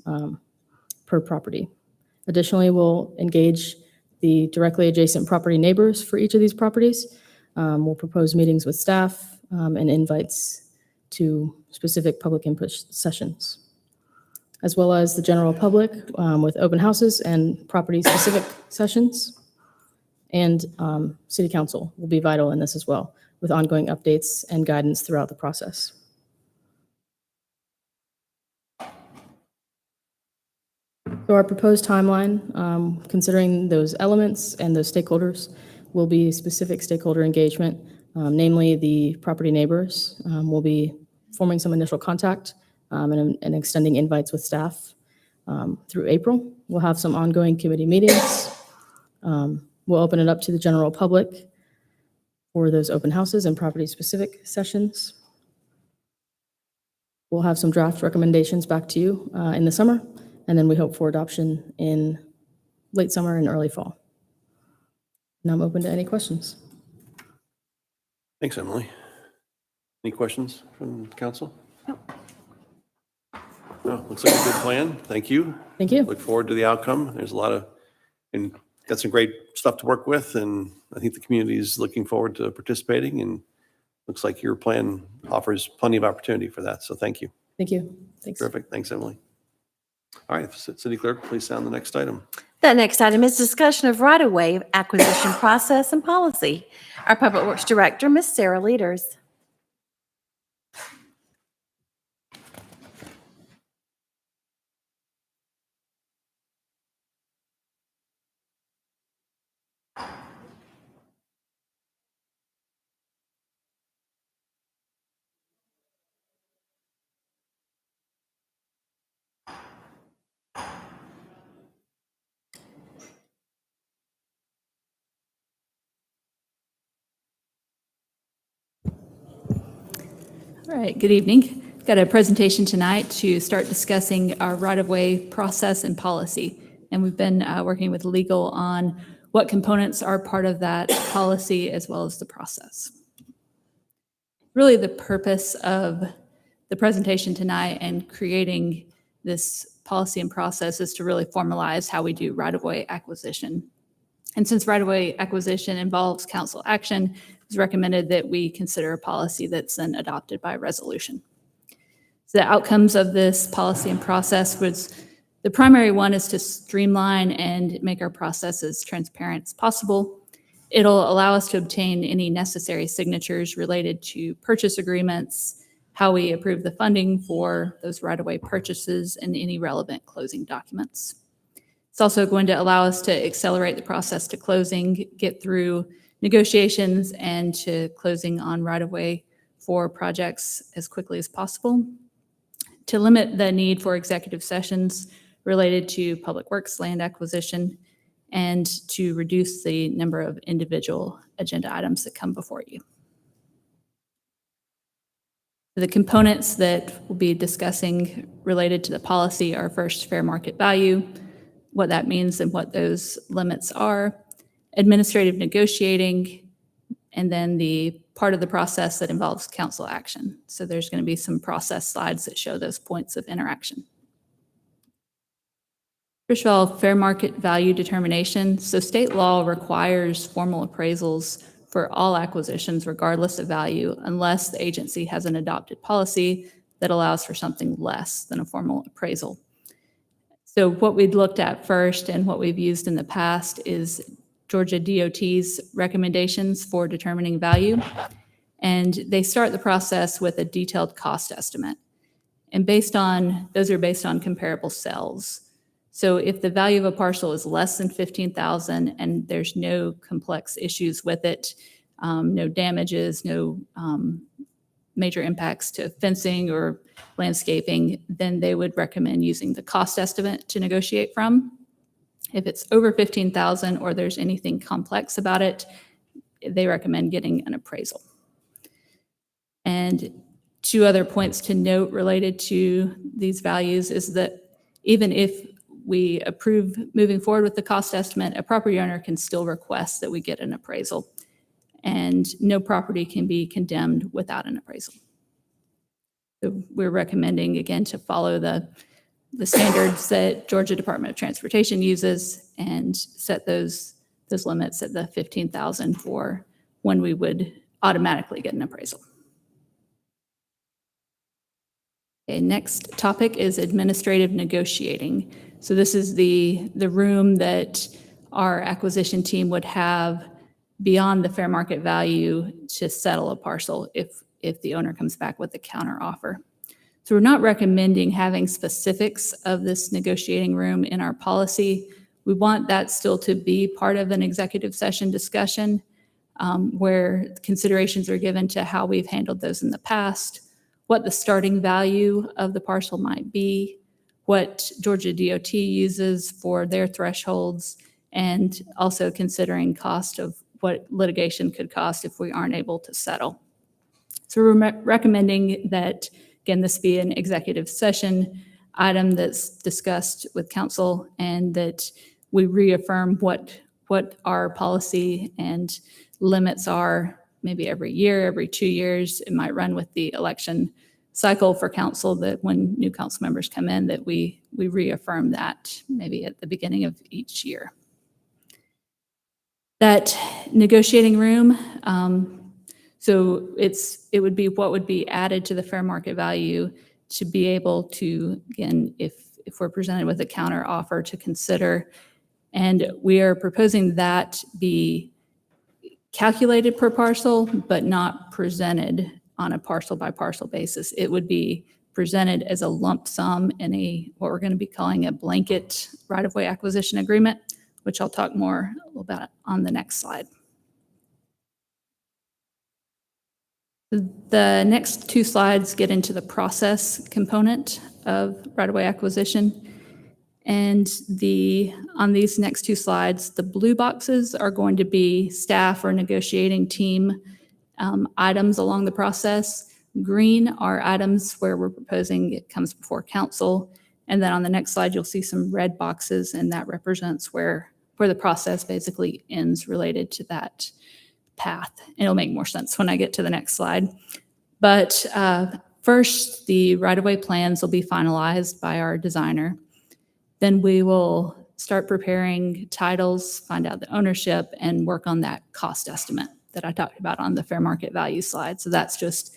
per property. Additionally, we'll engage the directly adjacent property neighbors for each of these properties. We'll propose meetings with staff and invites to specific public input sessions, as well as the general public with open houses and property-specific sessions. And city council will be vital in this as well, with ongoing updates and guidance throughout the process. So our proposed timeline, considering those elements and those stakeholders, will be specific stakeholder engagement, namely the property neighbors. We'll be forming some initial contact and extending invites with staff through April. We'll have some ongoing committee meetings. We'll open it up to the general public for those open houses and property-specific sessions. We'll have some draft recommendations back to you in the summer, and then we hope for adoption in late summer and early fall. Now I'm open to any questions. Thanks, Emily. Any questions from council? No. No, looks like a good plan. Thank you. Thank you. Look forward to the outcome. There's a lot of, and got some great stuff to work with, and I think the community is looking forward to participating, and looks like your plan offers plenty of opportunity for that. So thank you. Thank you. Thanks. Terrific. Thanks, Emily. All right, City Clerk, please sound the next item. The next item is discussion of right-of-way acquisition process and policy. Our Public Works Director, Ms. Sarah Leaders. All right, good evening. Got a presentation tonight to start discussing our right-of-way process and policy. And we've been working with legal on what components are part of that policy as well as the process. Really the purpose of the presentation tonight and creating this policy and process is to really formalize how we do right-of-way acquisition. And since right-of-way acquisition involves council action, it's recommended that we consider a policy that's then adopted by resolution. So the outcomes of this policy and process was, the primary one is to streamline and make our process as transparent as possible. It'll allow us to obtain any necessary signatures related to purchase agreements, how we approve the funding for those right-of-way purchases, and any relevant closing documents. It's also going to allow us to accelerate the process to closing, get through negotiations and to closing on right-of-way for projects as quickly as possible, to limit the need for executive sessions related to public works land acquisition, and to reduce the number of individual agenda items that come before you. The components that we'll be discussing related to the policy are first, fair market value, what that means and what those limits are, administrative negotiating, and then the part of the process that involves council action. So there's going to be some process slides that show those points of interaction. First of all, fair market value determination. So state law requires formal appraisals for all acquisitions regardless of value, unless the agency has an adopted policy that allows for something less than a formal appraisal. So what we'd looked at first and what we've used in the past is Georgia DOT's recommendations for determining value. And they start the process with a detailed cost estimate. And those are based on comparable cells. So if the value of a parcel is less than $15,000 and there's no complex issues with it, no damages, no major impacts to fencing or landscaping, then they would recommend using the cost estimate to negotiate from. If it's over $15,000 or there's anything complex about it, they recommend getting an appraisal. And two other points to note related to these values is that even if we approve moving forward with the cost estimate, a property owner can still request that we get an appraisal. And no property can be condemned without an appraisal. So we're recommending, again, to follow the standards that Georgia Department of Transportation uses and set those those limits at the 15,000 for when we would automatically get an appraisal. Okay, next topic is administrative negotiating. So this is the room that our acquisition team would have beyond the fair market value to settle a parcel if the owner comes back with a counter offer. So we're not recommending having specifics of this negotiating room in our policy. We want that still to be part of an executive session discussion where considerations are given to how we've handled those in the past, what the starting value of the parcel might be, what Georgia DOT uses for their thresholds, and also considering cost of what litigation could cost if we aren't able to settle. So we're recommending that, again, this be an executive session item that's discussed with council, and that we reaffirm what our policy and limits are, maybe every year, every 2 years. It might run with the election cycle for council, that when new council members come in, that we reaffirm that maybe at the beginning of each year. That negotiating room, so it would be what would be added to the fair market value to be able to, again, if we're presented with a counter offer, to consider. And we are proposing that be calculated per parcel, but not presented on a parcel by parcel basis. It would be presented as a lump sum in what we're going to be calling a blanket right-of-way acquisition agreement, which I'll talk more about on the next slide. The next two slides get into the process component of right-of-way acquisition. And on these next two slides, the blue boxes are going to be staff or negotiating team items along the process. Green are items where we're proposing it comes before council. And then on the next slide, you'll see some red boxes, and that represents where the process basically ends related to that path. And it'll make more sense when I get to the next slide. But first, the right-of-way plans will be finalized by our designer. Then we will start preparing titles, find out the ownership, and work on that cost estimate that I talked about on the fair market value slide. So that's just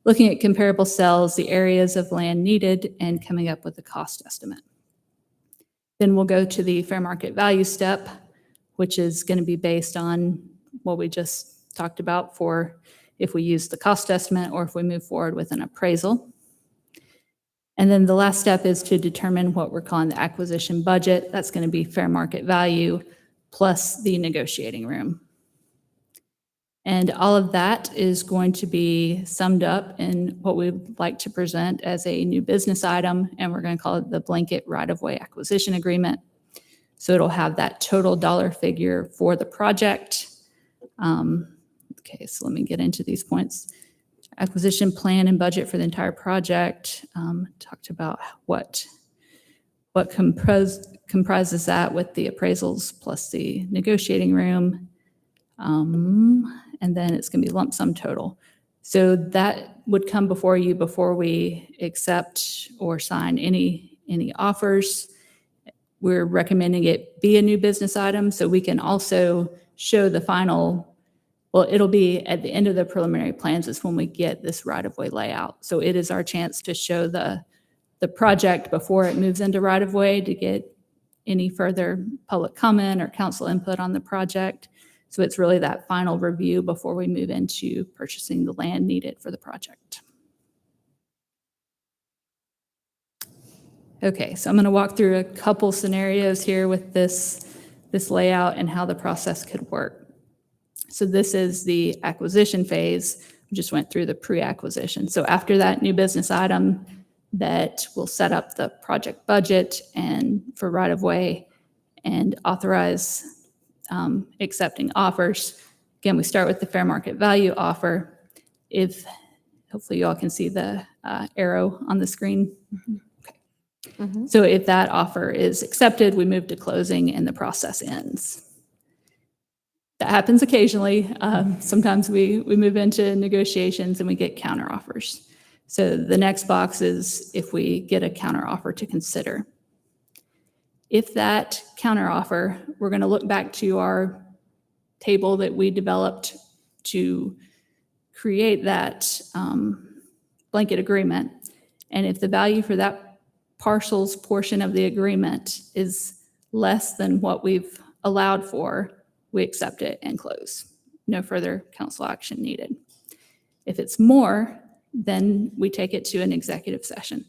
looking at comparable cells, the areas of land needed, and coming up with a cost estimate. Then we'll go to the fair market value step, which is going to be based on what we just talked about for if we use the cost estimate or if we move forward with an appraisal. And then the last step is to determine what we're calling the acquisition budget. That's going to be fair market value plus the negotiating room. And all of that is going to be summed up in what we'd like to present as a new business item, and we're going to call it the blanket right-of-way acquisition agreement. So it'll have that total dollar figure for the project. Okay, so let me get into these points. Acquisition plan and budget for the entire project. Talked about what comprises that with the appraisals plus the negotiating room. And then it's going to be lump sum total. So that would come before you before we accept or sign any offers. We're recommending it be a new business item so we can also show the final. Well, it'll be at the end of the preliminary plans is when we get this right-of-way layout. So it is our chance to show the project before it moves into right-of-way to get any further public comment or council input on the project. So it's really that final review before we move into purchasing the land needed for the project. Okay, so I'm going to walk through a couple scenarios here with this layout and how the process could work. So this is the acquisition phase. We just went through the pre-acquisition. So after that new business item that will set up the project budget and for right-of-way and authorize accepting offers. Again, we start with the fair market value offer. Hopefully you all can see the arrow on the screen. Okay. Mm-hmm. So if that offer is accepted, we move to closing and the process ends. That happens occasionally. Sometimes we move into negotiations and we get counter offers. So the next box is if we get a counter offer to consider. If that counter offer, we're going to look back to our table that we developed to create that blanket agreement. And if the value for that parcel's portion of the agreement is less than what we've allowed for, we accept it and close. No further council action needed. If it's more, then we take it to an executive session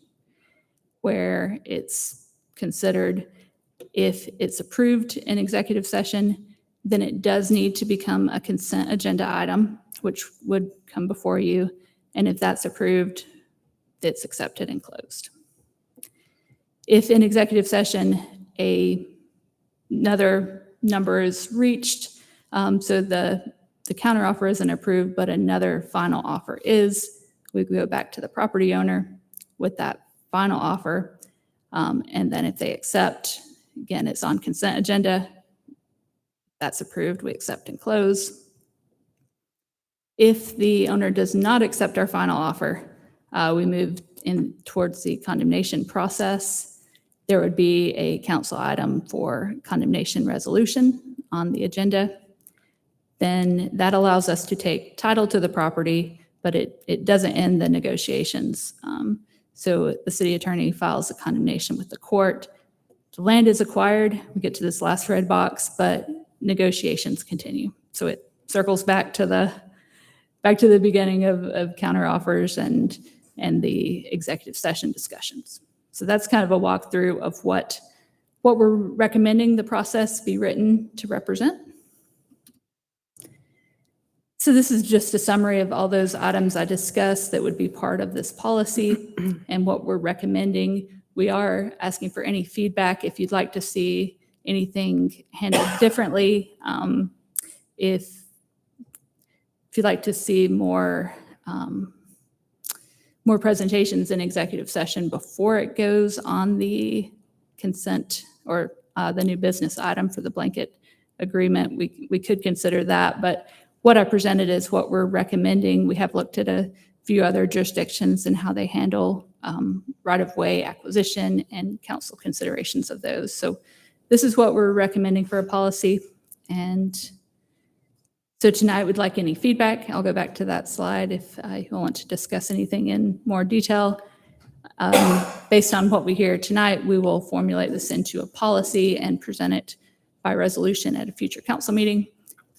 where it's considered. If it's approved in executive session, then it does need to become a consent agenda item, which would come before you. And if that's approved, it's accepted and closed. If in executive session, another number is reached, so the counteroffer isn't approved, but another final offer is, we go back to the property owner with that final offer. And then if they accept, again, it's on consent agenda. That's approved, we accept and close. If the owner does not accept our final offer, we move in towards the condemnation process. There would be a council item for condemnation resolution on the agenda. Then that allows us to take title to the property, but it doesn't end the negotiations. So the city attorney files a condemnation with the court. The land is acquired, we get to this last red box, but negotiations continue. So it circles back to the beginning of counteroffers and the executive session discussions. So that's kind of a walkthrough of what we're recommending the process be written to represent. So this is just a summary of all those items I discussed that would be part of this policy and what we're recommending. We are asking for any feedback if you'd like to see anything handled differently. If you'd like to see more presentations in executive session before it goes on the consent or the new business item for the blanket agreement, we could consider that. But what I presented is what we're recommending. We have looked at a few other jurisdictions and how they handle right-of-way acquisition and council considerations of those. So this is what we're recommending for a policy. And so tonight, we'd like any feedback. I'll go back to that slide if you want to discuss anything in more detail. Based on what we hear tonight, we will formulate this into a policy and present it by resolution at a future council meeting.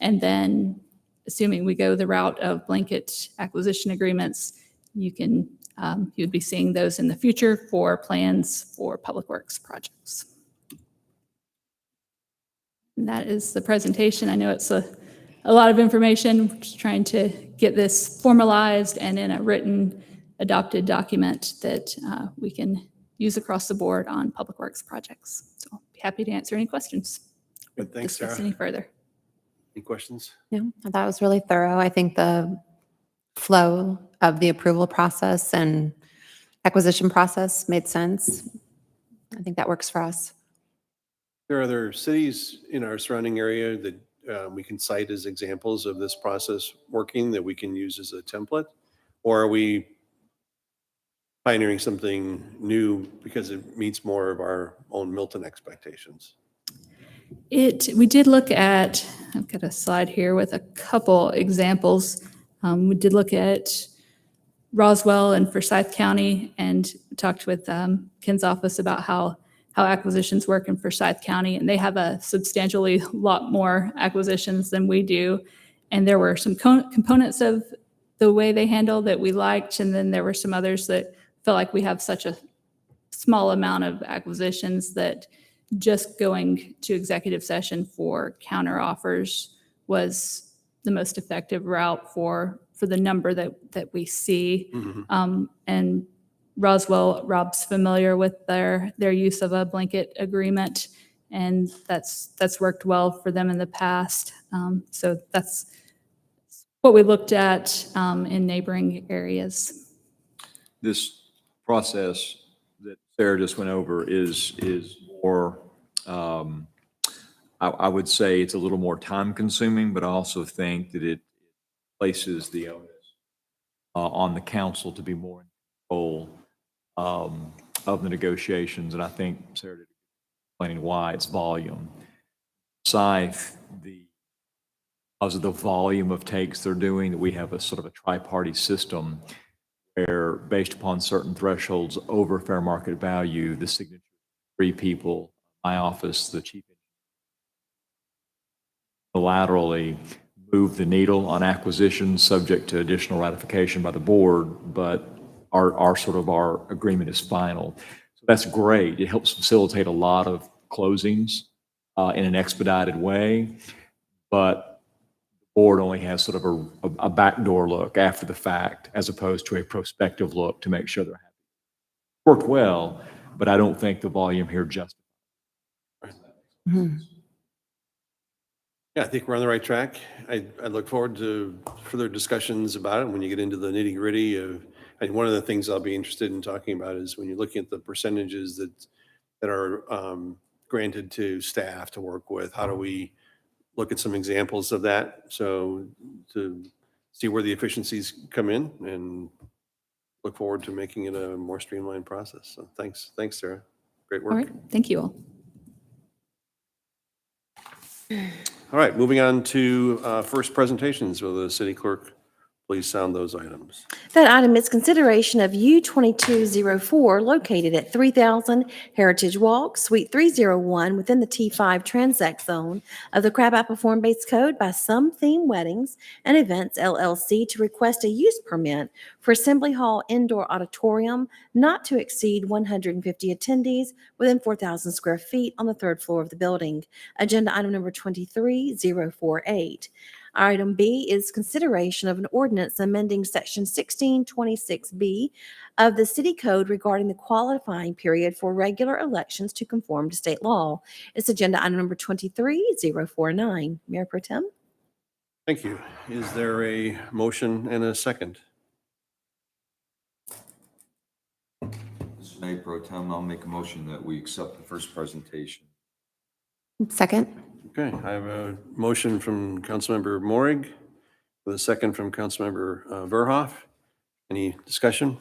And then, assuming we go the route of blanket acquisition agreements, you'd be seeing those in the future for plans for public works projects. And that is the presentation. I know it's a lot of information. We're just trying to get this formalized and in a written adopted document that we can use across the board on public works projects. So I'll be happy to answer any questions. Good, thanks, discuss Sarah. any further. Any questions? No, I thought it was really thorough. I think the flow of the approval process and acquisition process made sense. I think that works for us. There are other cities in our surrounding area that we can cite as examples of this process working that we can use as a template? Or are we pioneering something new because it meets more of our own Milton expectations? We did look at, I've got a slide here with a couple examples. We did look at Roswell and Forsyth County and talked with Ken's office about how acquisitions work in Forsyth County, and they have a substantially lot more acquisitions than we do. And there were some components of the way they handle that we liked, and then there were some others that felt like we have such a small amount of acquisitions that just going to executive session for counter offers was the most effective route for the number that we see. Mm-hmm. And Roswell, Rob's familiar with their use of a blanket agreement, and that's worked well for them in the past. So that's what we looked at in neighboring areas. This process that Sarah just went over is more, I would say it's a little more time consuming, but I also think that it places the onus on the council to be more in control of the negotiations. And I think Sarah did explaining why it's volume. Scythe, the because of the volume of takes they're doing, that we have a sort of a tri-party system where, based upon certain thresholds over fair market value, the signature of 3 people, my office, the chief, laterally move the needle on acquisitions, subject to additional ratification by the board, but our agreement is final. So that's great. It helps facilitate a lot of closings in an expedited way, but the board only has sort of a backdoor look after the fact, as opposed to a prospective look to make sure they're happy. Worked well, but I don't think the volume here justifies. Mhm. Yeah, I think we're on the right track. I look forward to further discussions about it when you get into the nitty gritty of, and one of the things I'll be interested in talking about is when you're looking at the percentages that are granted to staff to work with, how do we look at some examples of that? So to see where the efficiencies come in and look forward to making it a more streamlined process. So thanks, Sarah. Great work. All right, thank you all. All right, moving on to first presentations. Will the city clerk please sound those items? That item is consideration of U-2204 located at 3000 Heritage Walk, Suite 301, within the T5 Transact Zone of the Crab-Apple Form-Based Code by Some Theme Weddings and Events LLC to request a use permit for Assembly Hall Indoor Auditorium not to exceed 150 attendees within 4,000 square feet on the 3rd floor of the building. Agenda item number 23048. Item B is consideration of an ordinance amending Section 1626B of the City Code regarding the qualifying period for regular elections to conform to state law. It's agenda item number 23049. Mayor Pro Tem? Thank you. Is there a motion and a second? Mr. Mayor Pro Tem, I'll make a motion that we accept the first presentation. Second? Okay, I have a motion from Councilmember Morig with a second from Councilmember Verhoff. Any discussion?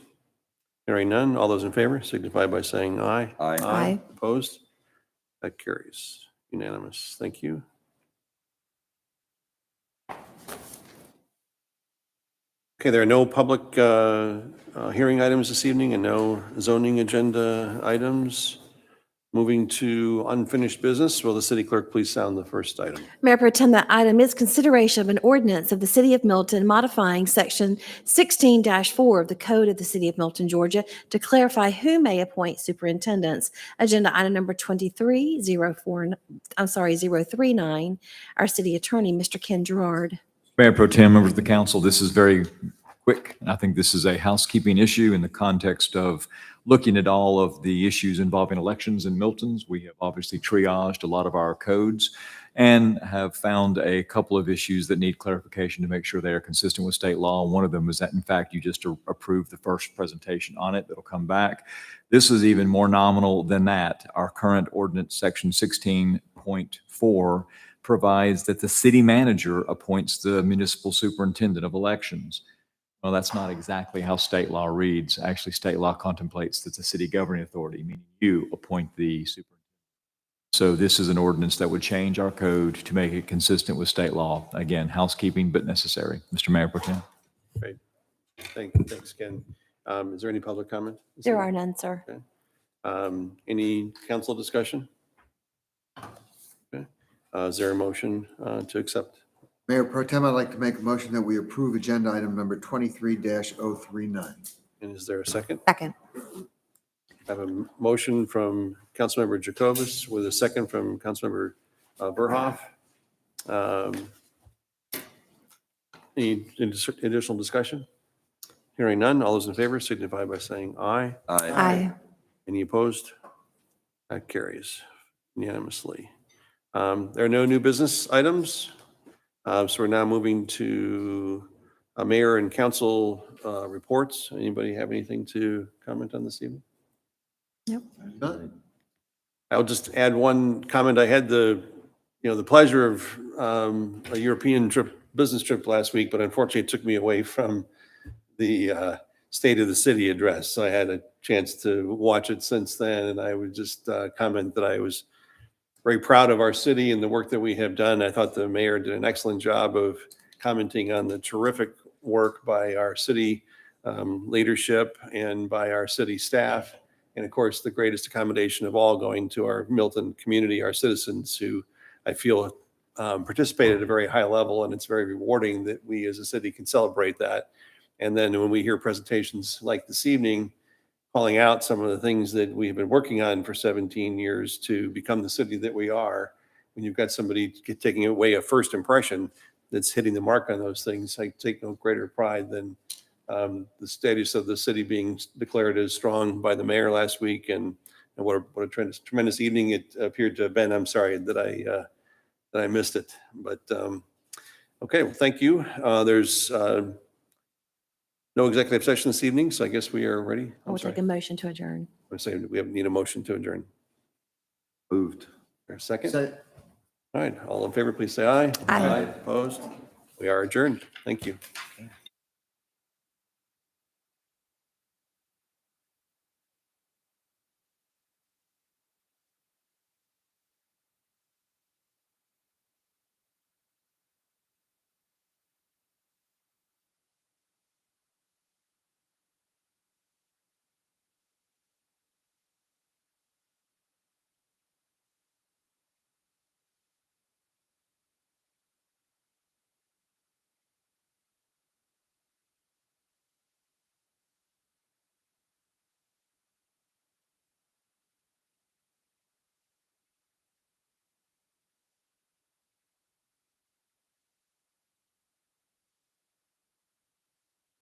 Hearing none. All those in favor signify by saying aye. Aye. Aye. Opposed? That carries. Unanimous. Thank you. Okay, there are no public hearing items this evening and no zoning agenda items. Moving to unfinished business, will the city clerk please sound the first item? Mayor Pro Tem, that item is consideration of an ordinance of the City of Milton modifying Section 16-4 of the Code of the City of Milton, Georgia, to clarify who may appoint superintendents. Agenda item number 039. Our city attorney, Mr. Ken Gerard. Mayor Pro Tem, members of the council, this is very quick. And I think this is a housekeeping issue in the context of looking at all of the issues involving elections in Milton's. We have obviously triaged a lot of our codes and have found a couple of issues that need clarification to make sure they are consistent with state law. And one of them is that, in fact, you just approved the first presentation on it that'll come back. This is even more nominal than that. Our current ordinance, section 16.4, provides that the city manager appoints the municipal superintendent of elections. Well, that's not exactly how state law reads. Actually, state law contemplates that the city governing authority, meaning you, appoint the superintendent. So this is an ordinance that would change our code to make it consistent with state law. Again, housekeeping, but necessary. Mr. Mayor Pro Tem. Great. Thanks, Ken. Is there any public comment? There are none, sir. Okay. Any council discussion? Okay. Is there a motion to accept? Mayor Pro Tem, I'd like to make a motion that we approve agenda item number 23-039. And is there a second? Second. I have a motion from Councilmember Jacobus with a second from Councilmember Verhoff. Any additional discussion? Hearing none. All those in favor signify by saying aye. Aye. Any opposed? That carries unanimously. There are no new business items. So we're now moving to mayor and council reports. Anybody have anything to comment on this evening? None. I'll just add one comment. I had the pleasure of a European business trip last week, but unfortunately it took me away from the State of the City address. So I had a chance to watch it since then, and I would just comment that I was very proud of our city and the work that we have done. I thought the mayor did an excellent job of commenting on the terrific work by our city leadership and by our city staff. And of course, the greatest accommodation of all going to our Milton community, our citizens who I feel participate at a very high level. And it's very rewarding that we as a city can celebrate that. And then when we hear presentations like this evening, calling out some of the things that we have been working on for 17 years to become the city that we are, when you've got somebody taking away a first impression that's hitting the mark on those things, I take no greater pride than the status of the city being declared as strong by the mayor last week. And what a tremendous evening it appeared to have been. I'm sorry that I missed it. But okay, well, thank you. There's no executive session this evening, so I guess we are ready. I will take a motion to adjourn. I'm saying we need a motion to adjourn. Moved. Or a second? All right, all in favor, please say aye. Aye. Opposed? We are adjourned. Thank you.